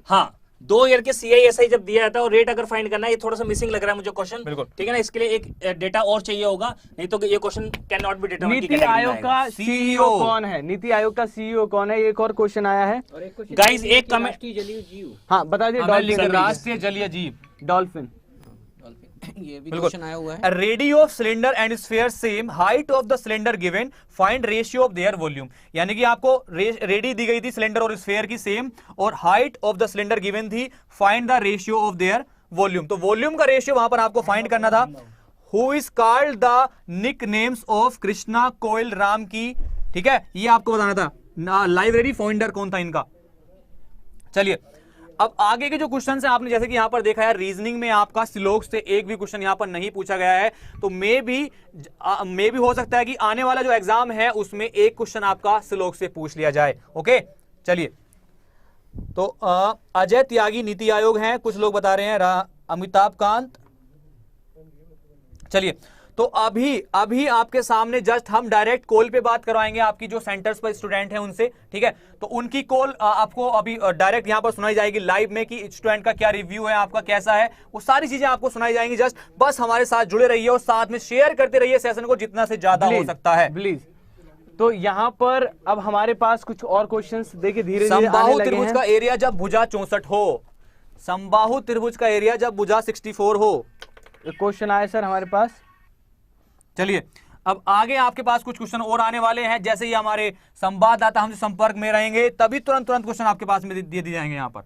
हाँ, 2 ईयर के CISI जब दिया जाता है और रेट अगर फाइंड करना है, ये थोड़ा सा मिसिंग लग रहा है मुझे क्वेश्चन। बिल्कुल। ठीक है ना, इसके लिए एक डेटा और चाहिए होगा, नहीं तो ये question can not be determined. NITI Aayog का सीईओ कौन है, नीति आयोग का सीईओ कौन है, एक और क्वेश्चन आया है गाइस। एक कमेंट, राष्ट्रीय जलीय जीव, हाँ बता दिए। डॉल्फिन, राष्ट्रीय जलीय जीव, डॉल्फिन। ये भी बिल्कुल। क्वेश्चन आया हुआ है। Radio of cylinder and sphere same, height of the cylinder given, find ratio of their volume. यानी कि आपको रेडी दी गई थी सिलेंडर और स्फीयर की सेम, और height of the cylinder given थी, find the ratio of their volume. तो वॉल्यूम का रेशियो वहां पर आपको फाइंड करना था। Who is called the nicknames of Krishna Koyal Ram की, ठीक है, ये आपको बताना था। लाइब्रेरी फाइंडर कौन था इनका। चलिए, अब आगे के जो क्वेश्चन है आपने जैसे कि यहां पर देखा है, रीजनिंग में आपका श्लोक से एक भी क्वेश्चन यहां पर नहीं पूछा गया है, तो मे भी हो सकता है कि आने वाला जो एग्जाम है उसमें एक क्वेश्चन आपका श्लोक से पूछ लिया जाए। ओके, चलिए, तो अजय त्यागी नीति आयोग हैं, कुछ लोग बता रहे हैं अमिताभ कांत। चलिए, तो अभी आपके सामने जस्ट हम डायरेक्ट कॉल पे बात करवाएंगे आपकी जो सेंटर्स पर स्टूडेंट हैं उनसे, ठीक है। तो उनकी कॉल आपको अभी डायरेक्ट यहां पर सुनाई जाएगी लाइव में कि स्टूडेंट का क्या रिव्यू है, आपका कैसा है, वो सारी चीजें आपको सुनाई जाएंगी। जस्ट बस हमारे साथ जुड़े रहिए और साथ में शेयर करते रहिए सेशन को जितना से ज्यादा हो सकता है, प्लीज। तो यहाँ पर अब हमारे पास कुछ और क्वेश्चंस देखिए धीरे धीरे समबाहु त्रिभुज का एरिया जब भुजा 64 हो, समबाहु त्रिभुज का एरिया जब भुजा 64 हो, क्वेश्चन आया सर हमारे पास। चलिए, अब आगे आपके पास कुछ क्वेश्चन और आने वाले हैं। जैसे ही हमारे संवाददाता हमसे संपर्क में रहेंगे तभी तुरंत क्वेश्चन आपके पास में दे दिए जाएंगे यहाँ पर।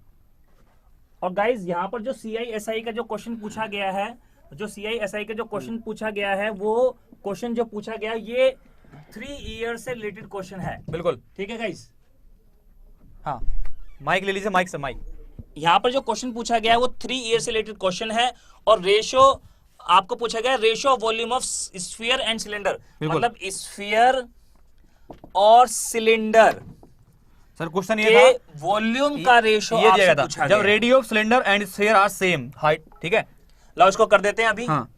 और गाइज यहाँ पर जो CISI का जो क्वेश्चन पूछा गया है, वो क्वेश्चन जो पूछा गया ये 3 ईयर से रिलेटेड क्वेश्चन है। बिल्कुल, ठीक है गाइज। हाँ, माइक ले लीजिए, माइक से माइक। यहाँ पर जो क्वेश्चन पूछा गया है वो 3 ईयर से रिलेटेड क्वेश्चन है, और रेशियो आपको पूछा गया ratio volume of sphere and cylinder, मतलब स्फीयर और सिलेंडर। सर क्वेश्चन ये था, वॉल्यूम का रेशो ये दिया गया था, पूछा जब गया। Radio of cylinder and sphere are same height, ठीक है, लो इसको कर देते हैं अभी। हाँ,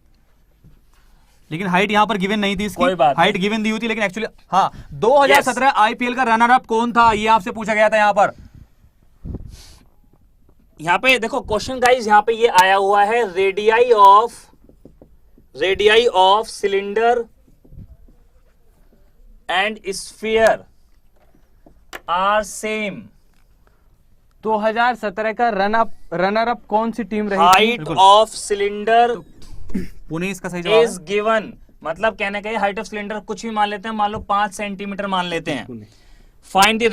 लेकिन हाइट यहाँ पर गिवन नहीं थी इसकी, कोई बात हाइट गिवन दी हुई थी, लेकिन एक्चुअली हाँ 2017 आईपीएल का रनर अप कौन था, ये आपसे पूछा गया था यहाँ पर। यहाँ पे देखो क्वेश्चन गाइस, यहाँ पे ये आया हुआ है radii of cylinder and sphere are same. 2017 का रनर अप कौन सी टीम रही थी? हाइट ऑफ सिलेंडर पुणे इसका सही जवाब इज गिवन, मतलब कहने का हाइट ऑफ सिलेंडर कुछ भी मान लेते हैं, मान लो 5 सेंटीमीटर मान लेते हैं। Find the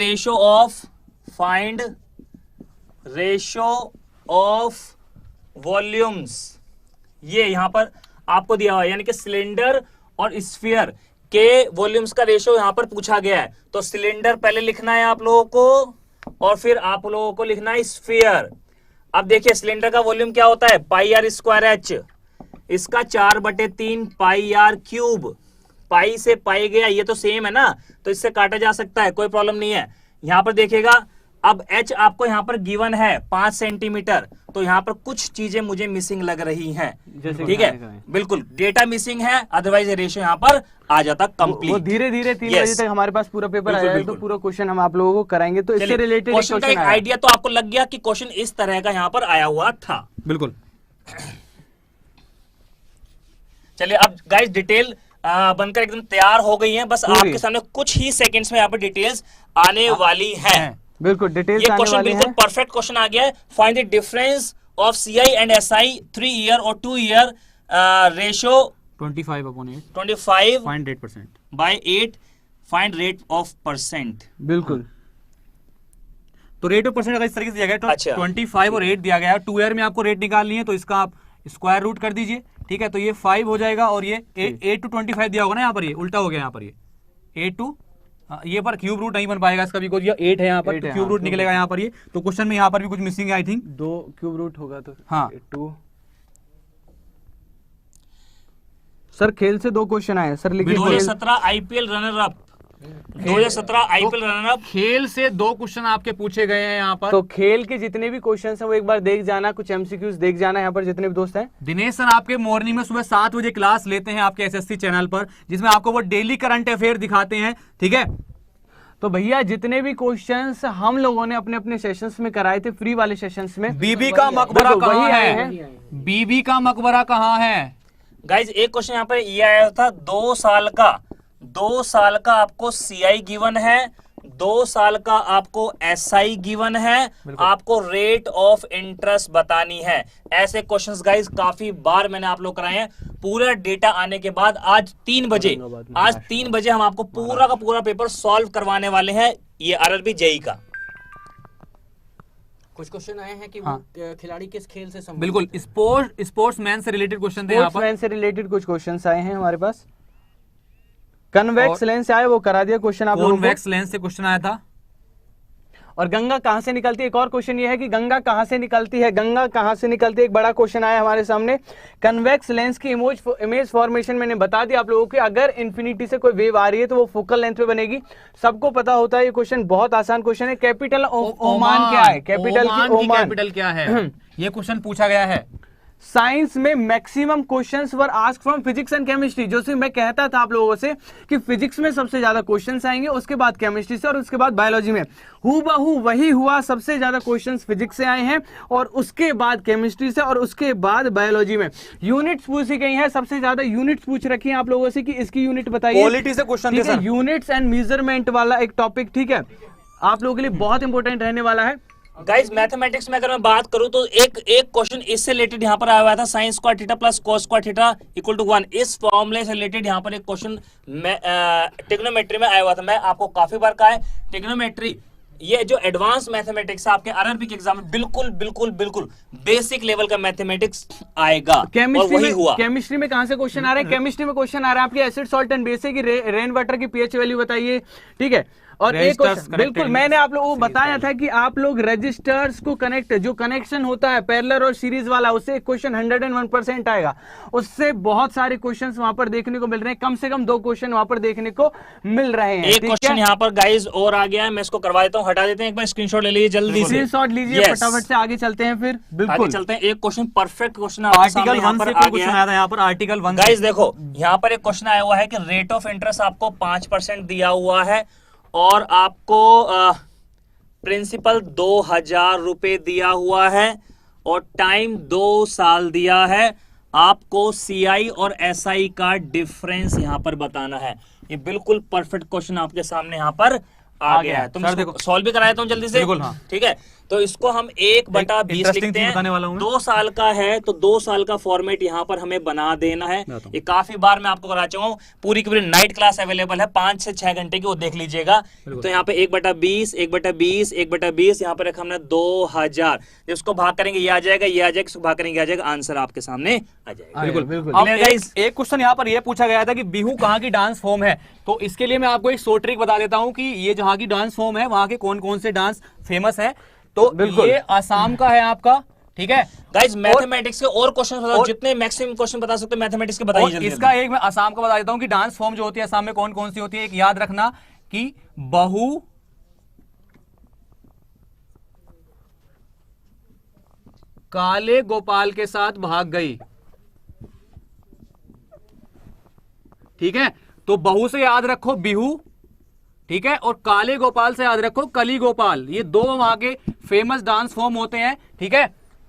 ratio of volumes, ये यहां पर आपको दिया हुआ है, यानी कि सिलेंडर और स्फीयर के वॉल्यूम्स का रेशो यहां पर पूछा गया है। तो सिलेंडर पहले लिखना है आप लोगों को, और फिर आप लोगों को लिखना है स्फीयर। अब देखिए सिलेंडर का वॉल्यूम क्या होता है, पाई आर स्क्वायर एच, इसका 4/3 पाई आर क्यूब। पाई से पाई गया, ये तो सेम है ना, तो इससे काटा जा सकता है, कोई प्रॉब्लम नहीं है। यहां पर देखिएगा, अब h आपको यहां पर गिवन है 5 सेंटीमीटर, तो यहां पर कुछ चीजें मुझे मिसिंग लग रही हैं, ठीक है, बिल्कुल डेटा मिसिंग है, अदरवाइज रेशियो यहां पर आ जाता कंप्लीट। वो धीरे धीरे 3 बजे तक हमारे पास पूरा पेपर आ जाएगा, तो पूरा क्वेश्चन हम आप लोगों को कराएंगे। तो इससे रिलेटेड क्वेश्चन का एक आइडिया तो आपको लग गया कि क्वेश्चन इस तरह का यहां पर आया हुआ था। बिल्कुल। चलिए अब गाइस डिटेल बनकर एकदम तैयार हो गई है, बस आपके सामने कुछ ही सेकंड्स में यहाँ पर डिटेल्स आने वाली हैं। बिल्कुल डिटेल्स ये आने क्वेश्चन वाले बिल्कुल हैं। परफेक्ट क्वेश्चन आ गया है। Find the difference of CI and SI 3 year और 2 year ratio 25/8 25 by 8 find rate of percent. बिल्कुल, तो रेट ऑफ परसेंट अगर इस तरीके से दिया गया है, तो अच्छा। 25 और 8 दिया गया है, 2 ईयर में आपको रेट निकालनी है, तो इसका आप स्क्वायर रूट कर दीजिए, ठीक है, तो ये 5 हो जाएगा, और ये 8 to 25 दिया होगा ना, यहाँ पर ये उल्टा हो गया, यहाँ पर ये 8 to ये पर क्यूब रूट नहीं बन पाएगा इसका, बिकॉज ये 8 है यहाँ पर, तो क्यूब रूट निकलेगा यहाँ पर ये, तो क्वेश्चन में यहाँ पर भी कुछ मिसिंग है आई थिंक। 2 क्यूब रूट होगा तो हाँ 2। सर खेल से 2 क्वेश्चन आए सर, लिखिए। 2017 IPL runner up, 2017 IPL runner up, खेल से 2 क्वेश्चन आपके पूछे गए हैं यहाँ पर। तो खेल के जितने भी क्वेश्चन हैं वो एक बार देख जाना, कुछ एमसीक्यूज देख जाना यहाँ पर जितने भी दोस्त हैं। दिनेश सर आपके मॉर्निंग में सुबह 7 बजे क्लास लेते हैं आपके SSC चैनल पर, जिसमें आपको वो डेली करंट अफेयर दिखाते हैं, ठीक है। तो भैया जितने भी क्वेश्चंस हम लोगों ने अपने अपने सेशंस में कराए थे, फ्री वाले सेशंस में, बीबी का मकबरा बिल्कुल, कहाँ वही आए है, हैं। बीबी का मकबरा कहाँ है। गाइज एक क्वेश्चन यहाँ पर ये आया था, 2 साल का आपको CI गिवन है, 2 साल का आपको SI गिवन है, आपको रेट ऑफ इंटरेस्ट बतानी है। ऐसे क्वेश्चंस गाइज काफी बार मैंने आप लोग कराए हैं। पूरा डेटा आने के बाद आज 3 बजे हम आपको पूरा का पूरा पेपर सॉल्व करवाने वाले हैं, ये RRB JEE का। कुछ क्वेश्चन आए हैं कि वो खिलाड़ी किस खेल से संबंधित बिल्कुल, स्पोर्ट्समैन से रिलेटेड क्वेश्चन थे यहाँ पर। स्पोर्ट्समैन से रिलेटेड कुछ क्वेश्चंस आए हैं हमारे पास। कन्वेक्स लेंस से आए, वो करा दिया क्वेश्चन आप लोगों को। कॉन्वेक्स लेंस से क्वेश्चन आया था। और गंगा कहां से निकलती है, एक और क्वेश्चन ये है कि गंगा कहां से निकलती है, गंगा कहां से निकलती है, एक बड़ा क्वेश्चन आया हमारे सामने। कन्वेक्स लेंस की इमेज फॉर्मेशन मैंने बता दिया आप लोगों को, अगर इन्फिनिटी से कोई वेव आ रही है तो वो फोकल लेंथ पे बनेगी। सबको पता होता है ये क्वेश्चन, बहुत आसान क्वेश्चन है। कैपिटल ऑफ ओमान क्या है, कैपिटल की ओमान कैपिटल क्या है, ये क्वेश्चन पूछा गया है। साइंस में maximum questions were asked from physics and chemistry, जो मैं कहता था आप लोगों से कि फिजिक्स में सबसे ज्यादा क्वेश्चंस आएंगे, उसके बाद केमिस्ट्री से, और उसके बाद बायोलॉजी में। हूबहू वही हुआ, सबसे ज्यादा क्वेश्चंस फिजिक्स से आए हैं, और उसके बाद केमिस्ट्री से, और उसके बाद बायोलॉजी में। यूनिट्स पूछी गई हैं, सबसे ज्यादा यूनिट्स पूछ रखी हैं आप लोगों से कि इसकी यूनिट बताइए। क्वालिटी से क्वेश्चन थे सर। यूनिट्स एंड मेजरमेंट वाला एक टॉपिक, ठीक है, आप लोगों के लिए बहुत इंपॉर्टेंट रहने वाला है। गाइस मैथमेटिक्स में अगर मैं बात करूं तो एक क्वेश्चन इससे रिलेटेड यहाँ पर आया हुआ था, sine square theta plus cos square theta equal to 1। इस फॉर्मूले से रिलेटेड यहाँ पर एक क्वेश्चन ट्रिग्नोमेट्री में आया हुआ था। मैं आपको काफी बार कहा है, ट्रिग्नोमेट्री ये जो एडवांस मैथमेटिक्स है आपके RRB के एग्जाम में बिल्कुल बेसिक लेवल का मैथमेटिक्स आएगा। केमिस्ट्री में कहां से क्वेश्चन आ रहे हैं, केमिस्ट्री में क्वेश्चन आ रहा है आपके एसिड सॉल्ट एंड बेस की रेन वाटर की pH वैल्यू बताइए, ठीक है। और एक Registers क्वेश्चन, connected बिल्कुल मैंने आप लोगों को बताया था कि आप लोग रजिस्टर्स को कनेक्ट, जो कनेक्शन होता है पैरेलल और सीरीज वाला, उससे एक क्वेश्चन 101% आएगा। उससे बहुत सारे क्वेश्चंस वहां पर देखने को मिल रहे हैं, कम से कम 2 क्वेश्चन वहां पर देखने को मिल रहे हैं। एक क्वेश्चन यहाँ पर गाइज और आ गया है, मैं इसको करवा देता हूँ, हटा देते हैं, एक बार स्क्रीनशॉट ले लीजिए जल्दी से, स्क्रीनशॉट लीजिए, Yes. फटाफट से आगे चलते हैं फिर। आगे बिल्कुल चलते हैं। एक क्वेश्चन परफेक्ट क्वेश्चन आर्टिकल 1 से कोई क्वेश्चन आया था यहाँ पर, आर्टिकल 1 गाइस देखो यहाँ पर एक क्वेश्चन आया हुआ है कि रेट ऑफ इंटरेस्ट आपको 5% दिया हुआ है और आपको प्रिंसिपल 2000 रुपए दिया हुआ है और टाइम 2 साल दिया है। आपको सीआई और एसआई का डिफरेंस यहां पर बताना है। ये बिल्कुल परफेक्ट क्वेश्चन आपके सामने यहां पर आ गया है। तो मैं देखो सॉल्व भी कराया था जल्दी से, बिल्कुल, हाँ। ठीक है। तो इसको हम 1/20 interesting लिखते चीज बताने हैं। वाला हूं मैं। 2 साल का है तो 2 साल का फॉर्मेट यहाँ पर हमें बना देना है। ये काफी बार मैं आपको करा चुका हूँ, पूरी की पूरी नाइट क्लास अवेलेबल है 5 से 6 घंटे की, वो देख लीजिएगा। तो यहाँ पे 1/20 1/20 1/20 यहाँ पर रखा हमने 2000, जिसको भाग करेंगे ये आ जाएगा, ये आ जाएगा, इसको भाग करेंगे आ जाएगा, आंसर आपके सामने आ जाएगा। बिल्कुल बिल्कुल। अब Clear, guys? एक क्वेश्चन यहाँ पर यह पूछा गया था कि बिहू कहाँ की डांस फॉर्म है, तो इसके लिए मैं आपको एक शॉर्ट ट्रिक बता देता हूँ कि ये जहाँ की डांस फॉर्म है वहाँ के कौन कौन से डांस फेमस है। तो बिल्कुल। ये आसाम का है आपका, ठीक है। गाइस मैथमेटिक्स के और क्वेश्चन बताओ, जितने मैक्सिमम क्वेश्चन बता सकते हो मैथमेटिक्स के बताइए और जल्दी इसका एक मैं आसाम का बता देता हूँ कि डांस फॉर्म जो होती है आसाम में कौन कौन सी होती है। एक याद रखना कि बहू, काले गोपाल के साथ भाग गई, ठीक है। तो बहू से याद रखो बिहू, ठीक है, और काले गोपाल से याद रखो कली गोपाल। ये 2 वहां के फेमस डांस फॉर्म होते हैं, ठीक है।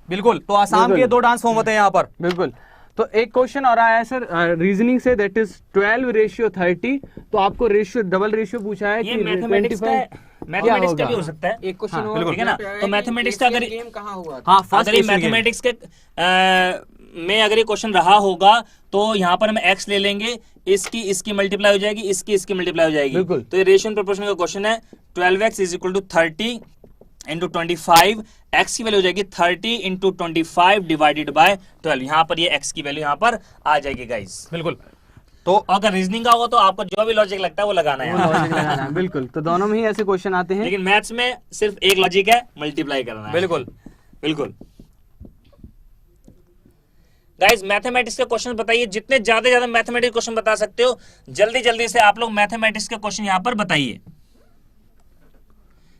बिल्कुल, तो आसाम के 2 डांस फॉर्म होते हैं यहाँ पर। बिल्कुल। तो एक क्वेश्चन और आया है सर रीजनिंग से, दैट इज 12:30। तो आपको रेशियो, डबल रेशियो पूछा है ये कि मैथमेटिक्स का है, मैथमेटिक्स का भी हो सकता है। एक क्वेश्चन हाँ, और ठीक है ना। तो मैथमेटिक्स का अगर गेम कहाँ हुआ था? हाँ, फर्स्ट अगर ये मैथमेटिक्स के में अगर ये क्वेश्चन रहा होगा तो यहाँ पर हम x ले लेंगे, इसकी मल्टीप्लाई हो जाएगी, इसकी मल्टीप्लाई हो जाएगी। बिल्कुल। तो ये रेशियो प्रोपोर्शन का क्वेश्चन है। 12x = 30 × 25, x की वैल्यू हो जाएगी 30 × 25 डिवाइडेड बाय 12। यहाँ पर ये x की वैल्यू यहाँ पर आ जाएगी गाइस। बिल्कुल। तो अगर रीजनिंग का होगा तो आपको जो भी लॉजिक लगता है वो लगाना है। लॉजिक लगाना है। बिल्कुल। तो दोनों में ही ऐसे क्वेश्चन आते हैं। लेकिन मैथ्स में सिर्फ एक लॉजिक है, मल्टीप्लाई करना है। बिल्कुल बिल्कुल। गाइस मैथमेटिक्स के क्वेश्चन बताइए, जितने ज्यादा मैथमेटिक्स क्वेश्चन बता सकते हो जल्दी से आप लोग मैथमेटिक्स के क्वेश्चन यहां पर बताइए।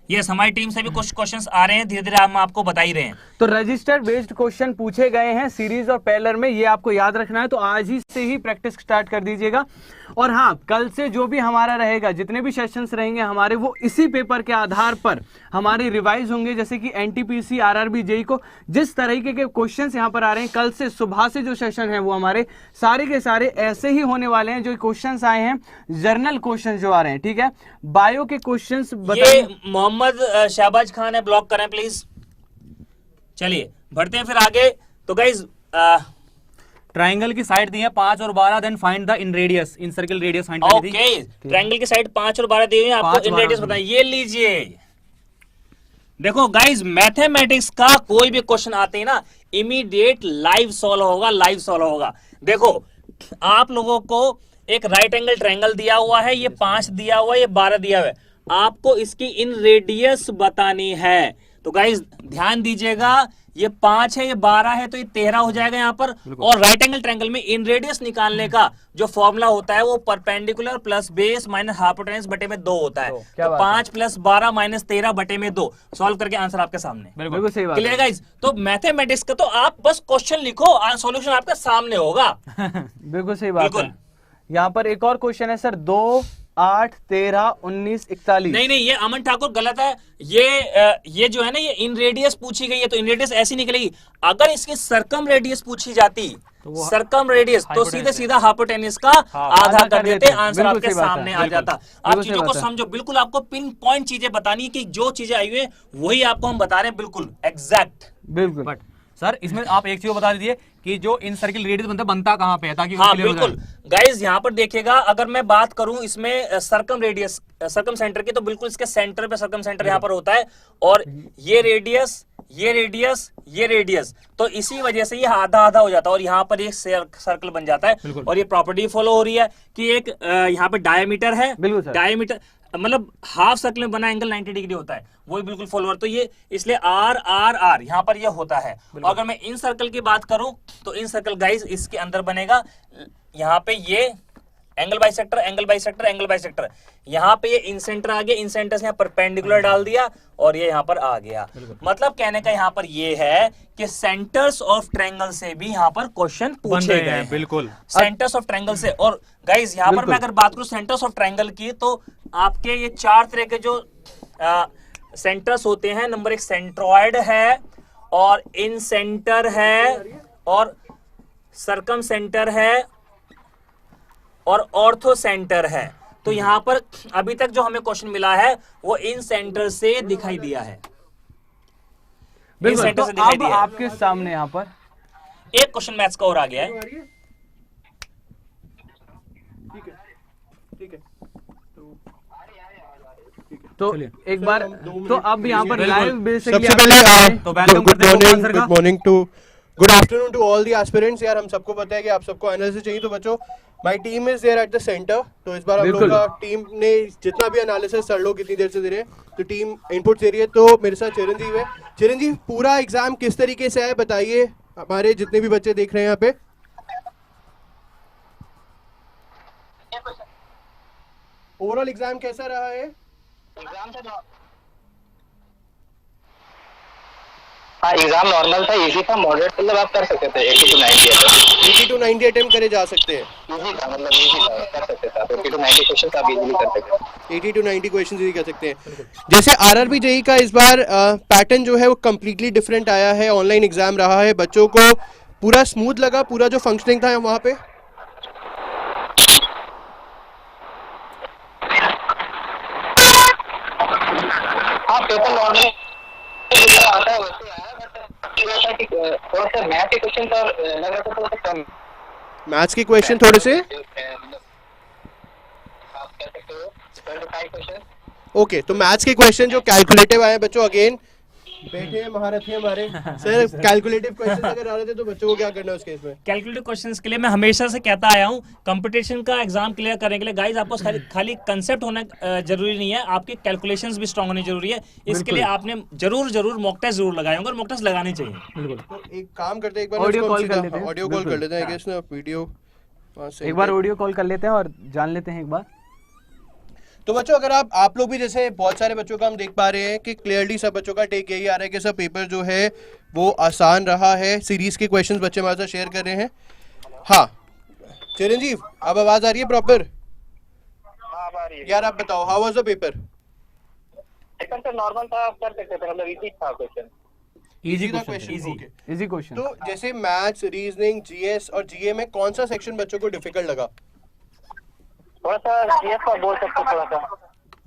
यस, हमारी टीम से भी कुछ क्वेश्चंस आ रहे हैं, धीरे धीरे हम आपको बता ही रहे हैं। तो रजिस्टर बेस्ड क्वेश्चन पूछे गए हैं सीरीज और पैरेलल में, ये आपको याद रखना है। तो आज ही से ही प्रैक्टिस स्टार्ट कर दीजिएगा। और हाँ, कल से जो भी हमारा रहेगा, जितने भी सेशंस रहेंगे हमारे, वो इसी पेपर के आधार पर हमारे रिवाइज होंगे। जैसे कि एनटीपीसी, आरआरबी, जेई को जिस तरीके के क्वेश्चंस यहाँ पर आ रहे हैं, कल से सुबह से जो सेशन है वो हमारे सारे के सारे ऐसे ही होने वाले हैं। जो क्वेश्चंस आए हैं, जर्नल क्वेश्चन जो आ रहे हैं, ठीक है। बायो के क्वेश्चंस ये मोहम्मद शहबाज खान है, ब्लॉक करें प्लीज। चलिए बढ़ते हैं फिर आगे। तो गाइज ट्राइंगल की साइड दी है 5 और 12, then find the inradius, incircle radius find okay, triangle की साइड 5 और 12 दी हुई है, आपको 5, इन 12 रेडियस बताइए। ये लीजिए, देखो गाइज मैथमेटिक्स का कोई भी क्वेश्चन आते ही ना, इमीडिएट लाइव सॉल्व होगा। देखो आप लोगों को एक राइट एंगल ट्रायंगल दिया हुआ है, ये 5 दिया हुआ है, ये 12 दिया हुआ है, आपको इसकी इन रेडियस बतानी है। तो गाइज ध्यान दीजिएगा, ये 5 है, ये 12 है, तो ये 13 हो जाएगा यहाँ पर। और राइट एंगल ट्रायंगल में इन रेडियस निकालने का जो फॉर्मूला होता है वो perpendicular plus base minus hypotenuse बटे में 2 होता है। तो 5 + 12 - 13 बटे में 2 सॉल्व करके आंसर आपके सामने। बिल्कुल सही बात। Clear guys. तो मैथमेटिक्स का तो आप बस क्वेश्चन लिखो, सॉल्यूशन आपके सामने होगा। बिल्कुल सही बात बिल्कुल। है। यहाँ पर एक और क्वेश्चन है सर, 2, 8, 13, 19, 41। नहीं, ये अमन ठाकुर गलत है। ये जो है ना, ये इन रेडियस पूछी गई है, तो इन रेडियस ऐसी निकलेगी। अगर इसकी सरकम रेडियस पूछी जाती, सरकम रेडियस, तो सीधा हाइपोटेन्यूस का आधा कर देते, आंसर आपके सामने आ जाता। आप चीजों को समझो, बिल्कुल आपको पिन पॉइंट चीजें बतानी है कि जो चीजें आई हुई है वही आपको हम बता रहे हैं, बिल्कुल एग्जैक्ट। बिल्कुल। बट सर इसमें आप एक चीज बता दीजिए कि जो इन सर्किल रेडियस बनता कहां पे है, ताकि हाँ बिल्कुल गाइज, यहाँ पर देखिएगा, अगर मैं बात करूं इसमें सरकम रेडियस, सरकम सेंटर की, तो बिल्कुल इसके सेंटर पे सरकम सेंटर यहाँ पर होता है। और ये रेडियस, ये रेडियस, ये रेडियस, तो इसी वजह से ये आधा हो जाता है और यहाँ पर एक सर्कल बन जाता है। और ये प्रॉपर्टी फॉलो हो रही है कि एक यहाँ पे डायमीटर है, बिल्कुल सर। डायमीटर मतलब हाफ सर्कल में बना एंगल 90 डिग्री होता है, वही बिल्कुल फॉलोअर। तो ये इसलिए आर आर आर यहाँ पर ये होता है। और अगर मैं इन सर्कल की बात करूं तो इन सर्कल गाइस इसके अंदर बनेगा, यहाँ पे ये angle bisector angle bisector angle bisector, यहाँ पे ये इन सेंटर आ गया, इन सेंटर से यहाँ परपेंडिकुलर डाल दिया और ये यहाँ पर आ गया। मतलब कहने का यहाँ पर ये है कि सेंटर्स ऑफ ट्रायंगल से भी यहाँ पर क्वेश्चन पूछे गए हैं। बिल्कुल सेंटर्स ऑफ ट्रायंगल से। और गाइस यहाँ पर मैं अगर बात करूं सेंटर्स ऑफ ट्रायंगल की, तो आपके ये 4 तरह के जो सेंटर्स होते हैं। नंबर 1 सेंट्रॉइड है, और इन सेंटर है, और सरकम सेंटर है, और ऑर्थो सेंटर है। तो यहां पर अभी तक जो हमें क्वेश्चन मिला है वो इन सेंटर से दिखाई दिया है। इन सेंटर से दिखाई अब दिया है। आपके सामने यहाँ पर एक क्वेश्चन मैथ्स का और आ गया है। तो एक बार तो अब यहाँ पर लाइव बेसिकली सबसे पहले तो वेलकम करते हैं आंसर का। Good morning to good afternoon to all the aspirants. यार हम सबको पता है कि आप सबको एनालिसिस चाहिए, तो बच्चों my team is there at the centre. तो इस बार हम लोग का टीम ने जितना भी एनालिसिस सर लोग कितनी देर से दे रहे हैं, तो टीम इनपुट दे रही है। तो मेरे साथ चिरंजीव है। चिरंजीव, पूरा एग्जाम किस तरीके से है बताइए, हमारे जितने भी बच्चे देख रहे हैं यहाँ पे। ओवरऑल एग्जाम कैसा रहा है? हाँ, एग्जाम नॉर्मल था, इजी था, मॉडरेट, मतलब आप कर सकते थे 80 to 90 अटेम्प्ट। 80 to 90 अटेम्प्ट करे जा सकते हैं। इजी था, मतलब इजी था, कर सकते थे आप 80 to 90 क्वेश्चन आप इजीली कर सकते हैं। 80 to 90 क्वेश्चन ही कर सकते हैं। जैसे आरआरबी जेईई का इस बार पैटर्न जो है वो कम्प्लीटली डिफरेंट आया है। ऑनलाइन एग्जाम रहा है, बच्चों को पूरा स्मूथ लगा, पूरा जो फंक्शनिंग था वहाँ पे। हाँ, पेपर नॉर्मल आता है वैसे आया, बट ऐसा कि थोड़ा सा मैथ के क्वेश्चन और लग रहा था थोड़ा सा कम। मैथ्स के क्वेश्चन थोड़े से आप कह सकते हो 25 क्वेश्चन। ओके, तो मैथ्स के क्वेश्चन जो कैलकुलेटिव आए हैं बच्चों, अगेन बैठे हैं महारथी हमारे सर। कैलकुलेटिव क्वेश्चन अगर आ रहे थे तो बच्चों को क्या करना है उस केस में? कैलकुलेटिव क्वेश्चंस के लिए मैं हमेशा से कहता आया हूं, कंपटीशन का एग्जाम क्लियर करने के लिए गाइस आपको खाली कंसेप्ट होना जरूरी नहीं है, आपकी कैलकुलेशंस भी स्ट्रांग होनी जरूरी है। इसके लिए आपने जरूर मॉक टेस्ट जरूर लगाए होंगे और मॉक टेस्ट लगाने चाहिए। तो एक काम करते हैं, एक बार ऑडियो उसको कॉल हम कर सीधा लेते हैं। ऑडियो कॉल कर लेते हैं। आई गेस ना वीडियो एक बार ऑडियो कॉल कर लेते हैं और जान लेते हैं एक बार। तो बच्चों अगर आप लोग भी, जैसे बहुत सारे बच्चों का हम देख पा रहे हैं कि क्लियरली सब बच्चों का टेक यही आ रहा है कि सब पेपर जो है वो आसान रहा है। सीरीज के क्वेश्चंस बच्चे हमारे साथ शेयर कर रहे हैं। हाँ चिरंजीव, अब आवाज आ रही है प्रॉपर? यार आप बताओ, how was the paper? Paper तो नॉर्मल था, आप कर सकते थे, मतलब इजी था क्वेश्चन। इजी था क्वेश्चन। ओके। Easy question. तो जैसे मैथ्स, रीजनिंग, जीएस और जीए में कौन सा सेक्शन बच्चों को डिफिकल्ट लगा? थोड़ा सा जीएस का बोल सकते, थोड़ा सा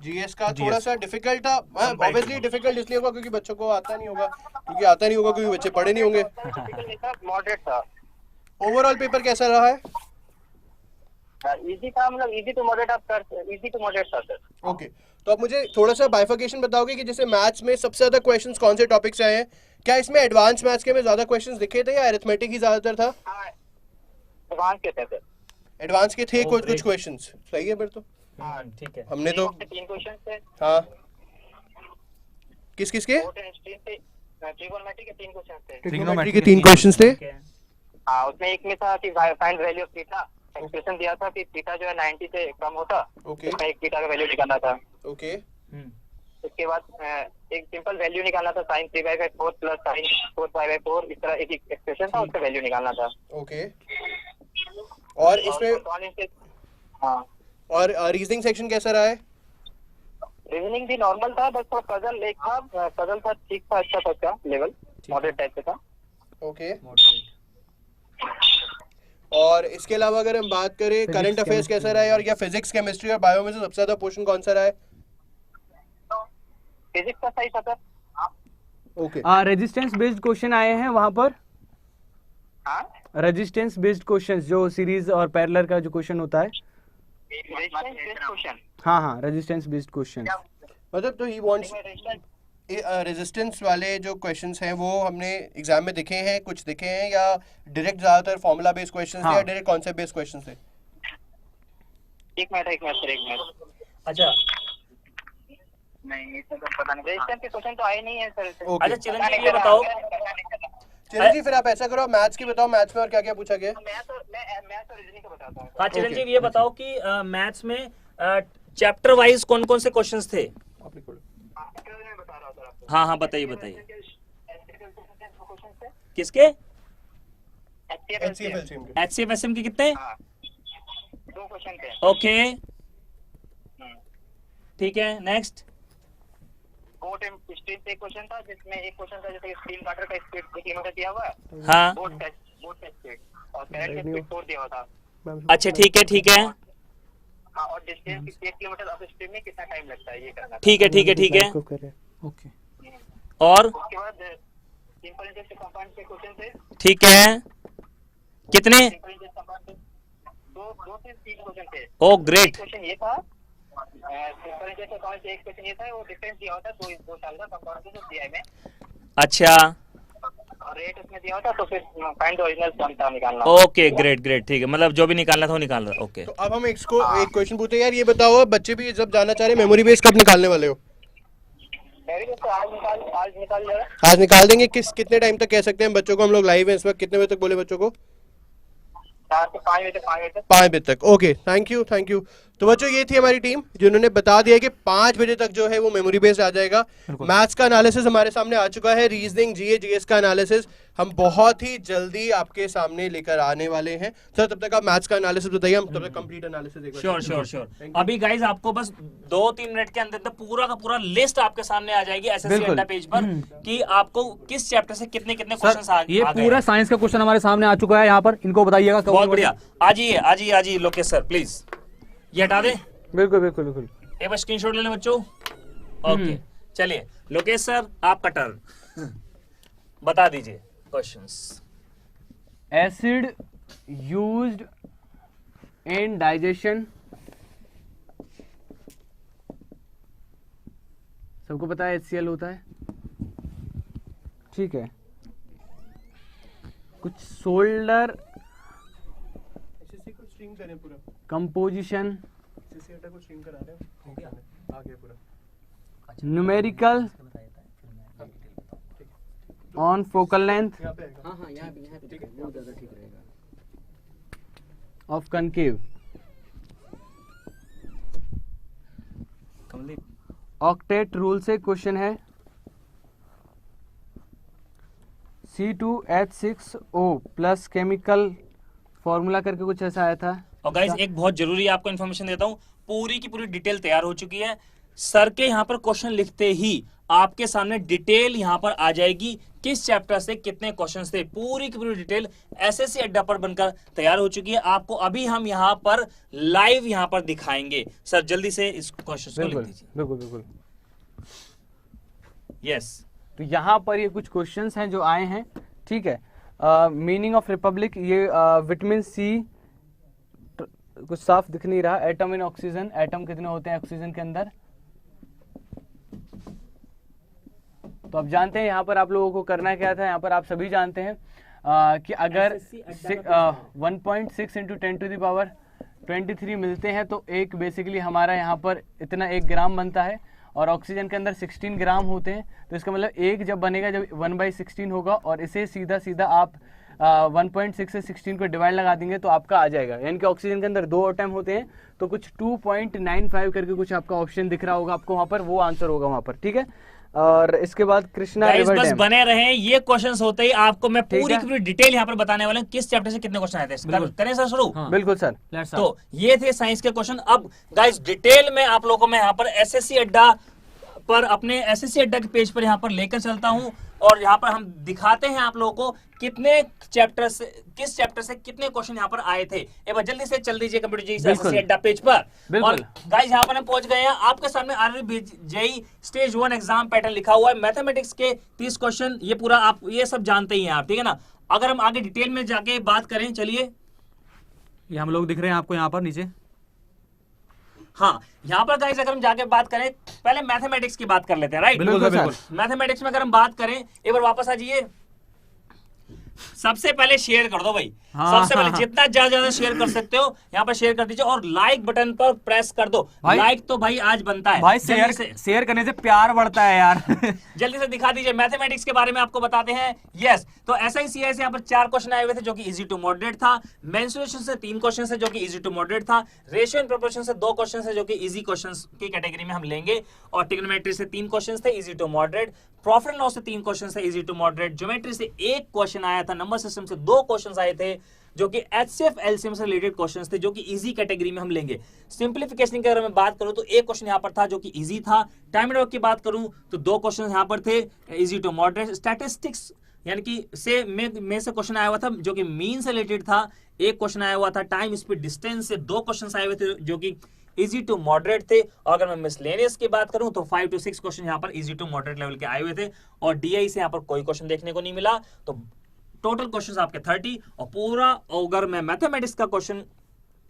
जीएस का थोड़ा सा डिफिकल्ट था। ऑब्वियसली डिफिकल्ट इसलिए होगा क्योंकि बच्चों को आता नहीं होगा, क्योंकि बच्चे पढ़े नहीं होंगे। मॉडरेट था। ओवरऑल पेपर कैसा रहा है? इजी था, मतलब इजी टू मॉडरेट, आप कर इजी टू मॉडरेट था सर। ओके, तो आप मुझे थोड़ा सा बाइफर्केशन बताओगे कि जैसे मैथ्स में सबसे ज्यादा क्वेश्चंस कौन से टॉपिक से आए हैं? क्या इसमें एडवांस मैथ्स के में ज्यादा क्वेश्चंस दिखे थे या अरिथमेटिक ही ज्यादातर था? एडवांस के थे सर। एडवांस के थे कुछ क्वेश्चंस। सही है फिर तो। ठीक है। हमने तो 3 क्वेश्चन थे। हाँ, किस के? ट्रिगोनोमेट्री के 3 क्वेश्चन थे। ट्रिग्नोमेट्री के 3 क्वेश्चंस थे। हाँ, उसमें एक में था कि find value of theta. Expression दिया था कि थीटा जो है 90 से कम होता, ओके उसमें एक थीटा का वैल्यू निकालना था। ओके उसके बाद एक सिंपल वैल्यू निकालना था, sin 3/4 प्लस sin 4/4। इस तरह एक एक्सप्रेशन था, उसका वैल्यू निकालना था। ओके। और इसमें हाँ, और रीजनिंग सेक्शन कैसा रहा है? रीजनिंग भी नॉर्मल था, बस थोड़ा पजल एक था, पजल था ठीक था, अच्छा था, उसका लेवल मॉडरेट टाइप से था। ओके। और इसके अलावा अगर हम बात करें करंट अफेयर्स कैसा रहा है, और या फिजिक्स, केमिस्ट्री और बायो में से सबसे ज्यादा पोर्शन कौन सा रहा है? फिजिक्स का सही था sir. Okay. Resistance based question आए हैं वहां पर। हाँ, रेजिस्टेंस बेस्ड क्वेश्चंस जो सीरीज और पैरेलल का जो क्वेश्चन होता है। क्वेश्चन। हाँ, रेजिस्टेंस बेस्ड क्वेश्चन। मतलब तो ही वांट्स रेजिस्टेंस वाले जो क्वेश्चंस हैं वो हमने एग्जाम में दिखे हैं, कुछ दिखे हैं, या डायरेक्ट ज्यादातर फॉर्मूला बेस्ड क्वेश्चंस थे या डायरेक्ट कॉन्सेप्ट बेस्ड क्वेश्चंस थे? एक मिनट सर, एक मिनट। अच्छा, नहीं इसमें तो पता नहीं, रेजिस्टेंस के क्वेश्चन तो आए नहीं है सर। ओके अच्छा चिरंजीव ये बताओ, चिरंजीव फिर आप ऐसा करो, मैथ्स की बताओ, मैथ्स में और क्या क्या पूछा गया? मैं तो रीजनिंग का बताता हूँ। हाँ चिरंजीव ये बताओ कि मैथ्स में चैप्टर वाइज कौन कौन से क्वेश्चंस थे? मैं बता रहा हूँ सर आपको। हाँ हाँ बताइए बताइए। क्वेश्चन थे किसके? HCF LCM के। HCF के कितने? 2 क्वेश्चन थे। ओके ठीक है, नेक्स्ट। बोट एंड स्ट्रीम से एक क्वेश्चन था, जिसमें एक क्वेश्चन था जैसे स्टीम वाटर का स्पीड 1 किलोमीटर दिया हुआ है, हाँ बोट का स्पीड, और कैरेट का स्पीड 4 दिया हुआ था। अच्छा ठीक है ठीक है हाँ, और डिस्टेंस 1 किलोमीटर अप स्ट्रीम में कितना टाइम लगता है, ये करना था। ठीक है ठीक है ठीक है। ओके और उसके बाद सिंपल इंटरेस्ट कंपाउंड के क्वेश्चन थे। ठीक है, कितने? सिंपल इंटरेस्ट कंपाउंड के 2 से 3 क्वेश्चन थे। ओ ग्रेट। क्वेश्चन ये था, सिंपल इंटरेस्ट अकाउंट से एक क्वेश्चन ये था, वो डिफरेंस दिया होता है 2 साल का कंपाउंड से सीआई में, अच्छा और रेट उसमें दिया होता, तो फिर फाइंड ओरिजिनल सम था निकालना। ओके ग्रेट ग्रेट ठीक है, मतलब जो भी निकालना था वो निकाल रहा। ओके तो अब हम एक क्वेश्चन पूछते हैं यार, ये बताओ बच्चे भी जब जानना चाह रहे मेमोरी बेस कब निकालने वाले हो? मेरी तो आज निकाल ले रहा है। आज निकाल देंगे। कितने टाइम तक कह सकते हैं बच्चों को? हम लोग लाइव हैं इस वक्त, कितने बजे तक बोले बच्चों को? 4 से 5 बजे तक। 5 बजे तक। Okay thank you thank you. तो बच्चों ये थी हमारी टीम जिन्होंने बता दिया कि 5 बजे तक जो है वो मेमोरी बेस्ड आ जाएगा। मैथ्स का एनालिसिस हमारे सामने आ चुका है, रीजनिंग जीएस का एनालिसिस हम बहुत ही जल्दी आपके सामने लेकर आने वाले हैं। सर तब तक आप मैथ्स का एनालिसिस बताइए, हम तब तक complete analysis sure sure sure. अभी गाइज आपको बस 2-3 मिनट के अंदर पूरा का पूरा लिस्ट आपके सामने आ जाएगी एसएससी अड्डा पेज पर कि आपको किस चैप्टर से कितने कितने क्वेश्चन आ गए। ये पूरा साइंस का क्वेश्चन हमारे सामने आ चुका है यहाँ पर, इनको बताइएगा। बहुत बढ़िया, आ जाइए लोकेश सर प्लीज, ये हटा दे। बिल्कुल बिल्कुल बिल्कुल। एक बार स्क्रीनशॉट ले लें बच्चों। ओके चलिए लोकेश सर आपका टर्न, बता दीजिए questions. Acid used in digestion, सबको पता है HCl होता है, ठीक है। कुछ सोल्डर स्ट्रीम करें पूरा, कंपोजिशन, को स्ट्रीम करा रहे हैं, हो गया आ गया पूरा। न्यूमेरिकल ऑन फोकल लेंथ यहाँ पे आएगा। हाँ यहाँ पे वो ज़्यादा ठीक रहेगा। ऑफ कनकेव, ऑक्टेट रूल से क्वेश्चन है। C2H6O प्लस केमिकल फॉर्मूला करके कुछ ऐसा आया था। और गाइस एक बहुत जरूरी आपको इन्फॉर्मेशन देता हूँ, पूरी की पूरी डिटेल तैयार हो चुकी है। सर के यहाँ पर क्वेश्चन लिखते ही आपके सामने डिटेल यहाँ पर आ जाएगी, किस चैप्टर से कितने क्वेश्चंस थे, पूरी की पूरी डिटेल एसएससी अड्डा पर बनकर तैयार हो चुकी है। आपको अभी हम यहाँ पर लाइव यहाँ पर दिखाएंगे। सर जल्दी से इस क्वेश्चन को लिख दीजिए। बिल्कुल बिल्कुल। यस तो यहाँ पर ये कुछ क्वेश्चंस हैं जो आए हैं, ठीक है। मीनिंग ऑफ रिपब्लिक, ये विटामिन सी कुछ साफ दिख नहीं रहा। एटम इन ऑक्सीजन, एटम कितने होते हैं ऑक्सीजन के अंदर? तो अब जानते हैं यहाँ पर आप लोगों को करना क्या था। यहाँ पर आप सभी जानते हैं कि अगर 1.6 इंटू 10 टू द पावर 23 मिलते हैं तो एक बेसिकली हमारा यहाँ पर इतना 1 ग्राम बनता है, और ऑक्सीजन के अंदर 16 ग्राम होते हैं। तो इसका मतलब एक जब बनेगा जब 1/16 होगा, और इसे सीधा सीधा आप 1.6 से 16 को डिवाइड लगा देंगे तो आपका आ जाएगा। यानी कि ऑक्सीजन के अंदर 2 एटम होते हैं, तो कुछ 2.95 करके कुछ आपका ऑप्शन दिख रहा होगा आपको वहाँ पर, वो आंसर होगा वहाँ पर, ठीक है। और इसके बाद कृष्णा रिवर बस डैम। बने रहे, ये क्वेश्चंस होते ही आपको मैं पूरी की पूरी डिटेल यहाँ पर बताने वाला हूँ किस चैप्टर से कितने क्वेश्चन आए थे। करें सर शुरू? बिल्कुल सर। तो ये थे साइंस के क्वेश्चन। अब गाइस डिटेल में आप लोगों को मैं यहाँ पर एसएससी अड्डा पर, अपने एसएससी अड्डा के पेज पर यहाँ पर लेकर चलता हूँ, और यहाँ पर हम दिखाते हैं आप लोगों को कितने चैप्टर से, किस चैप्टर से कितने क्वेश्चन यहाँ पर आए थे। एक बार जल्दी से चल दीजिए कंप्यूटर जी एसएससी अड्डा पेज पर। और गाइस यहाँ पर हम पहुंच गए हैं, आपके सामने RRB JEE stage 1 exam pattern लिखा हुआ है। मैथमेटिक्स के 30 क्वेश्चन, ये पूरा आप ये सब जानते ही हैं आप, ठीक है ना। अगर हम आगे डिटेल में जाके बात करें, चलिए ये हम लोग दिख रहे हैं आपको यहाँ पर नीचे। हाँ यहाँ पर गाइस अगर हम जाके बात करें, पहले मैथमेटिक्स की बात कर लेते हैं, राइट? बिल्कुल बिल्कुल। मैथमेटिक्स में अगर हम बात करें, एक बार वापस आ जाइए। सबसे पहले शेयर कर दो भाई। हाँ, सबसे पहले हाँ, जितना ज्यादा शेयर कर सकते हो यहाँ पर शेयर कर दीजिए और लाइक बटन पर प्रेस कर दो। लाइक तो भाई आज बनता है भाई, शेयर करने से प्यार बढ़ता है यार। जल्दी से दिखा दीजिए। मैथमेटिक्स के बारे में आपको बताते हैं। यस, तो SICI से यहाँ पर 4 क्वेश्चन आए हुए थे जो कि इजी टू मॉडरेट था। मेंसुरेशन से 3 क्वेश्चन है जो कि इजी टू मॉडरेट था। रेशियो एंड प्रोपोर्शन से 2 क्वेश्चन है जो कि इजी क्वेश्चन की कैटेगरी में हम लेंगे। और ट्रिग्नोमेट्री से 3 क्वेश्चन थे easy to moderate. Profit and loss से 3 क्वेश्चन है इजी टू मॉडरेट। ज्योमेट्री से 1 क्वेश्चन आया था। नंबर सिस्टम से 2 क्वेश्चन आए थे जो कि HCF LCM से रिलेटेड क्वेश्चंस थे जो कि इजी कैटेगरी में हम लेंगे। सिंपलीफिकेशन की अगर मैं बात करूं तो 1 क्वेश्चन यहां पर था जो कि इजी था। टाइम एंड वर्क की बात करूं तो 2 क्वेश्चन यहां पर थे इजी टू मॉडरेट। स्टैटिस्टिक्स यानी कि से में से क्वेश्चन आया हुआ था जो कि मीन से रिलेटेड था। 1 क्वेश्चन आया हुआ था। टाइम स्पीड डिस्टेंस से 2 क्वेश्चन आए हुए थे जो कि इजी टू मॉडरेट थे। और अगर मैं मिसलेनियस की बात करूं तो 5 to 6 क्वेश्चन यहां पर इजी टू मॉडरेट लेवल के आए हुए थे। और DI से यहां पर कोई क्वेश्चन देखने को नहीं मिला। तो टोटल क्वेश्चंस आपके 30 और पूरा। अगर मैं मैथमेटिक्स का क्वेश्चन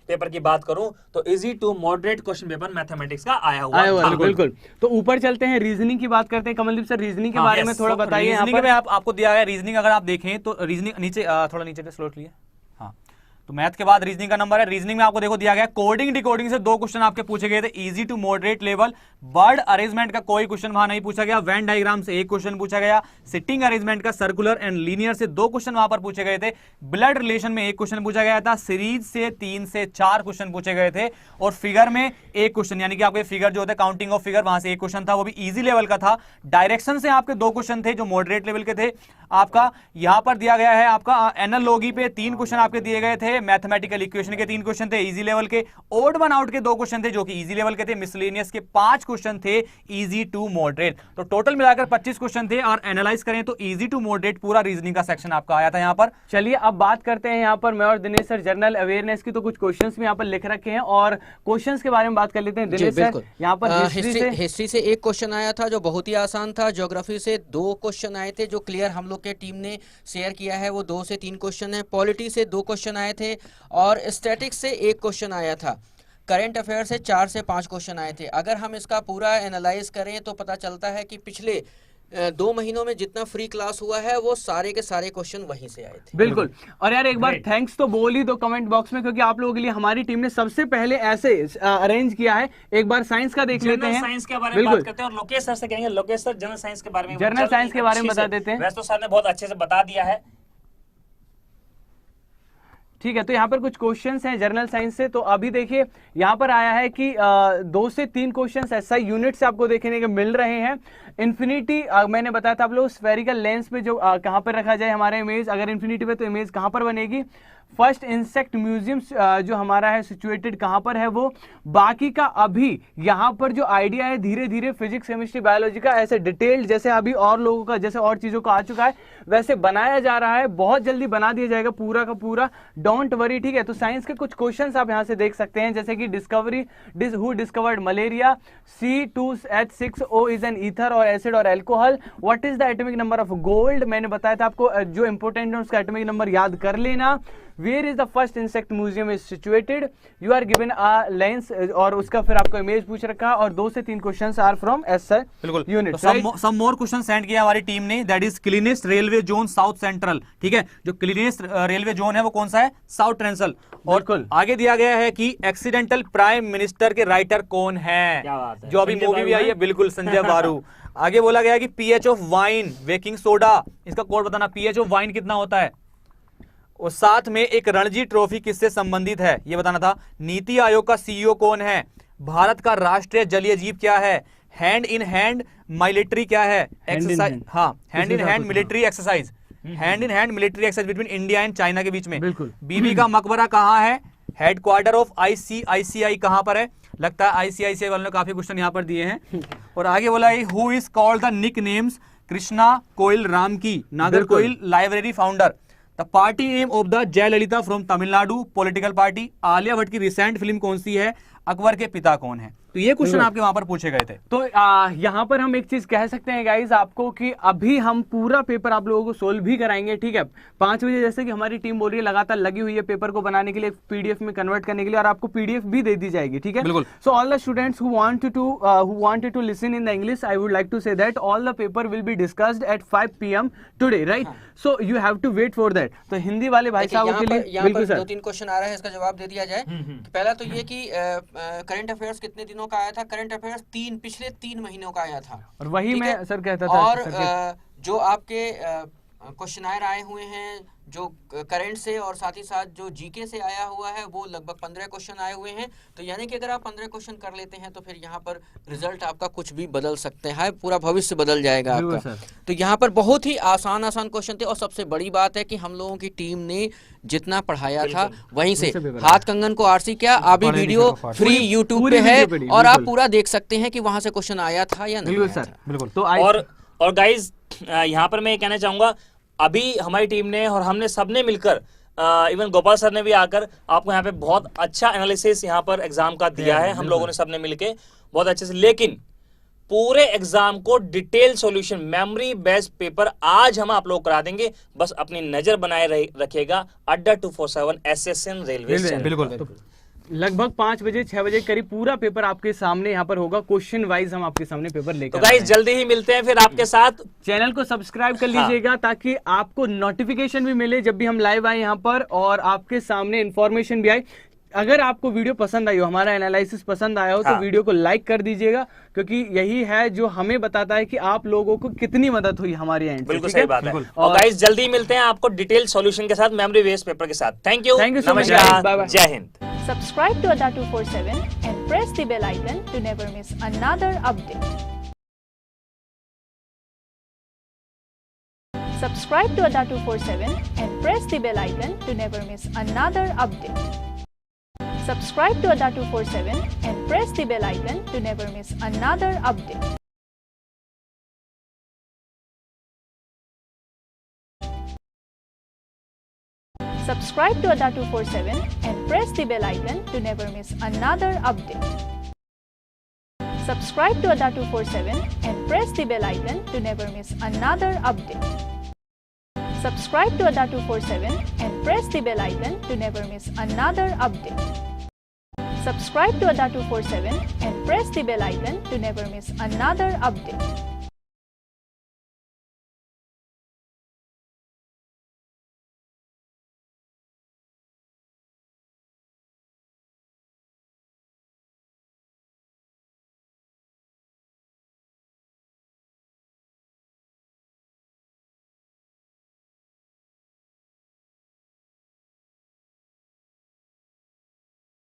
पेपर की बात करूं तो easy to moderate question paper mathematics का आया हुआ था। बिल्कुल। तो ऊपर चलते हैं, रीजनिंग की बात करते हैं। कमलदीप सर, रीजनिंग के बारे में थोड़ा बताइए। रीजनिंग में आपको दिया है, रीजनिंग अगर आप देखें तो रीजनिंग नीचे थोड़ा नीचे पे स्लोट लिए। हाँ, तो मैथ के बाद रीजनिंग का नंबर है। रीजनिंग में आपको देखो दिया गया कोडिंग डिकोडिंग से 2 क्वेश्चन आपके पूछे गए थे easy to moderate level. Word arrangement का कोई क्वेश्चन वहां नहीं पूछा गया। वेन डायग्राम से 1 क्वेश्चन पूछा गया। सिटिंग अरेंजमेंट का सर्कुलर एंड लीनियर से 2 क्वेश्चन वहां पर पूछे गए थे। ब्लड रिलेशन में 1 क्वेश्चन पूछा गया था। सीरीज से 3 से 4 क्वेश्चन पूछे गए थे। और फिगर में 1 क्वेश्चन, यानी कि आपके फिगर जो होता है काउंटिंग ऑफ फिगर, वहां से 1 क्वेश्चन था, वो भी इजी लेवल का था। डायरेक्शन से आपके 2 क्वेश्चन थे जो मॉडरेट लेवल के थे। आपका यहां पर दिया गया है आपका एनालॉजी पे 3 क्वेश्चन आपके दिए गए थे। मैथमेटिकल इक्वेशन के 3 क्वेश्चन थे इजी लेवल के। ओड वन आउट के 2 क्वेश्चन थे जो कि इजी लेवल के थे। मिसलेनियस के 5 क्वेश्चन थे इजी टू मॉडरेट। तो टोटल मिलाकर 25 क्वेश्चन थे। और एनालाइज करें तो इजी टू मॉडरेट पूरा रीजनिंग का सेक्शन आपका आया था यहाँ पर। चलिए अब बात करते हैं यहाँ पर मैं और दिनेश सर जनरल अवेयरनेस की। तो कुछ क्वेश्चंस भी यहाँ पर लिख रखे हैं और क्वेश्चंस के बारे में बात कर लेते हैं। दिनेश सर, यहाँ पर हिस्ट्री से 1 क्वेश्चन आया था जो बहुत ही आसान था। ज्योग्राफी से 2 क्वेश्चन आए थे जो क्लियर हम लोग के टीम ने शेयर किया है, वो 2 से 3 क्वेश्चन है। पॉलिटी से 2 क्वेश्चन आए थे और स्टैटिक्स से 1 क्वेश्चन आया था। करंट अफेयर से 4 से 5 क्वेश्चन आए थे। अगर हम इसका पूरा एनालाइज करें तो पता चलता है कि पिछले 2 महीनों में जितना फ्री क्लास हुआ है वो सारे के सारे क्वेश्चन वहीं से आए थे। बिल्कुल। और यार एक बार थैंक्स तो बोल ही दो कमेंट बॉक्स में, क्योंकि आप लोगों के लिए हमारी टीम ने सबसे पहले ऐसे अरेंज किया है। एक बार साइंस का देख लेते हैं। साइंस के बारे में बात करते हैं और लोकेश सर से कहेंगे। लोकेश सर जनरल साइंस के बारे में बता देते हैं। वैसे तो सर ने बहुत अच्छे से बता दिया है। ठीक है, तो यहाँ पर कुछ क्वेश्चंस हैं जनरल साइंस से। तो अभी देखिए यहाँ पर आया है कि 2 से 3 क्वेश्चंस SI यूनिट से आपको देखने के मिल रहे हैं। इन्फिनिटी मैंने बताया था आप लोग स्फेरिकल लेंस पे जो कहाँ पर रखा जाए हमारा इमेज, अगर इन्फिनिटी पे तो इमेज कहाँ पर बनेगी। फर्स्ट इंसेक्ट म्यूजियम जो हमारा है सिचुएटेड कहाँ पर है वो। बाकी का अभी यहाँ पर जो आइडिया है धीरे धीरे फिजिक्स केमिस्ट्री बायोलॉजी का ऐसे डिटेल्ड जैसे अभी और लोगों का जैसे और चीजों का आ चुका है वैसे बनाया जा रहा है। बहुत जल्दी बना दिया जाएगा पूरा का पूरा, डोंट वरी। ठीक है, तो साइंस के कुछ क्वेश्चंस आप यहाँ से देख सकते हैं जैसे कि discovery who discovered malaria. C2H6O is an ether और एसिड और alcohol. What is the atomic number of gold, मैंने बताया था आपको जो इंपोर्टेंट है उसका एटॉमिक नंबर याद कर लेना। Where is the first insect museum is situated, you are given a lens और उसका फिर आपको इमेज पूछ रखा। और 2 से 3 questions are from SI unit. Some more question send किया हमारी टीम ने, that is cleanest railway zone south central. ठीक है, जो क्लीनेस्ट रेलवे जोन है वो कौन सा है, साउथ सेंट्रल। और आगे दिया गया है कि एक्सीडेंटल प्राइम मिनिस्टर के राइटर कौन है, जो अभी मूवी भी आई है, बिल्कुल संजय बारू। आगे बोला गया कि pH of wine baking soda, इसका कोड बताना, pH ऑफ वाइन कितना होता है। और साथ में एक रणजी ट्रॉफी किससे संबंधित है ये बताना था। नीति आयोग का CEO कौन है। भारत का राष्ट्रीय जलीय जीव क्या है। हैंड इन हैंड मिलिट्री क्या है, एक्सरसाइज। हाँ, hand in hand military exercise, hand in hand military exercise between India and China के बीच में। बीबी का मकबरा कहाँ है। हेडक्वार्टर ऑफ ICICI कहाँ पर है। लगता है ICICI वालों ने काफी क्वेश्चन यहाँ पर दिए हैं। और आगे बोला है who is called the nicknames Krishna Koyal Ramki Nagercoil library founder. The party name of the Jayalalithaa from Tamil Nadu political party. Alia Bhatt की रिसेंट फिल्म कौन सी है। अकबर के पिता कौन है। तो ये क्वेश्चन आपके वहां पर पूछे गए थे। तो यहाँ पर हम एक चीज कह सकते हैं गाइज आपको कि अभी हम पूरा पेपर आप लोगों को सोल्व भी कराएंगे, ठीक है। 5 बजे जैसे कि हमारी टीम बोल रही है, लगातार लगी हुई है पेपर को बनाने के लिए, पीडीएफ में कन्वर्ट करने के लिए, और आपको पीडीएफ भी दे दी जाएगी, ठीक है। बिल्कुल। So all the students who wanted to listen in the English, I would like to say that all the paper will be discussed at 5 PM today, right. So you have to wait for that. तो हिंदी वाले भाई साहब के लिए यहाँ बिल्कुल पर sir 2-3 question आ रहा है, इसका जवाब दे दिया जाए। पहला तो ये कि करंट अफेयर्स कितने दिनों का आया था? करंट अफेयर्स पिछले 3 महीनों का आया था, और वही ठीक मैं है? सर कहता था और सर जो आपके क्वेश्चनायर आए हुए हैं जो करंट से और साथ ही साथ जो जीके से आया हुआ है, वो लगभग 15 क्वेश्चन आए हुए हैं। तो यानी कि अगर आप 15 क्वेश्चन कर लेते हैं तो फिर यहाँ पर रिजल्ट आपका कुछ भी बदल सकते हैं, पूरा भविष्य बदल जाएगा आपका। तो यहाँ पर बहुत ही आसान क्वेश्चन थे, और सबसे बड़ी बात है कि हम लोगों की टीम ने जितना पढ़ाया था वहीं से हाथ कंगन को आरसी क्या, अभी वीडियो फ्री यूट्यूब पे है और आप पूरा देख सकते हैं कि वहां से क्वेश्चन आया था या नहीं। बिल्कुल सर, बिल्कुल। तो और गाइज यहाँ पर मैं ये कहना चाहूंगा, अभी हमारी टीम ने और हमने सबने मिलकर इवन गोपाल सर ने भी आकर आपको यहाँ पे बहुत अच्छा एनालिसिस यहाँ पर एग्जाम का दिया है, हम लोगों ने सबने मिलके बहुत अच्छे से। लेकिन पूरे एग्जाम को detail solution memory based paper आज हम आप लोग करा देंगे, बस अपनी नजर बनाए रखिएगा अड्डा 247 एसएसएन रेलवे चैनल। बिल्कुल। लगभग 5 बजे 6 बजे करीब पूरा पेपर आपके सामने यहाँ पर होगा, क्वेश्चन वाइज हम आपके सामने पेपर लेकर। तो गाइस जल्दी ही मिलते हैं फिर आपके साथ। चैनल को सब्सक्राइब कर लीजिएगा ताकि आपको नोटिफिकेशन भी मिले जब भी हम लाइव आए यहाँ पर, और आपके सामने इंफॉर्मेशन भी आए। अगर आपको वीडियो पसंद आई हो, हमारा एनालिसिस पसंद आया हो, तो वीडियो को लाइक कर दीजिएगा, क्योंकि यही है जो हमें बताता है कि आप लोगों को कितनी मदद हुई हमारी एंड से। बिल्कुल सही बात है। और गाइस जल्दी मिलते हैं आपको डिटेल सॉल्यूशन के साथ, मेमोरी बेस्ड पेपर के साथ। थैंक यू, नमस्कार, जय Hind. Subscribe to Adda 247 and press the bell icon to never miss another update. Subscribe to Adda 247 and press the bell icon to never miss another update. Subscribe to Adda 247 and press the bell icon to never miss another update. Subscribe to Adda 247 and press the bell icon to never miss another update. Subscribe to Adda 247 and press the bell icon to never miss another update. Subscribe to Adda 247 and press the bell icon to never miss another update. Subscribe to Adda 247 and press the bell icon to never miss another update.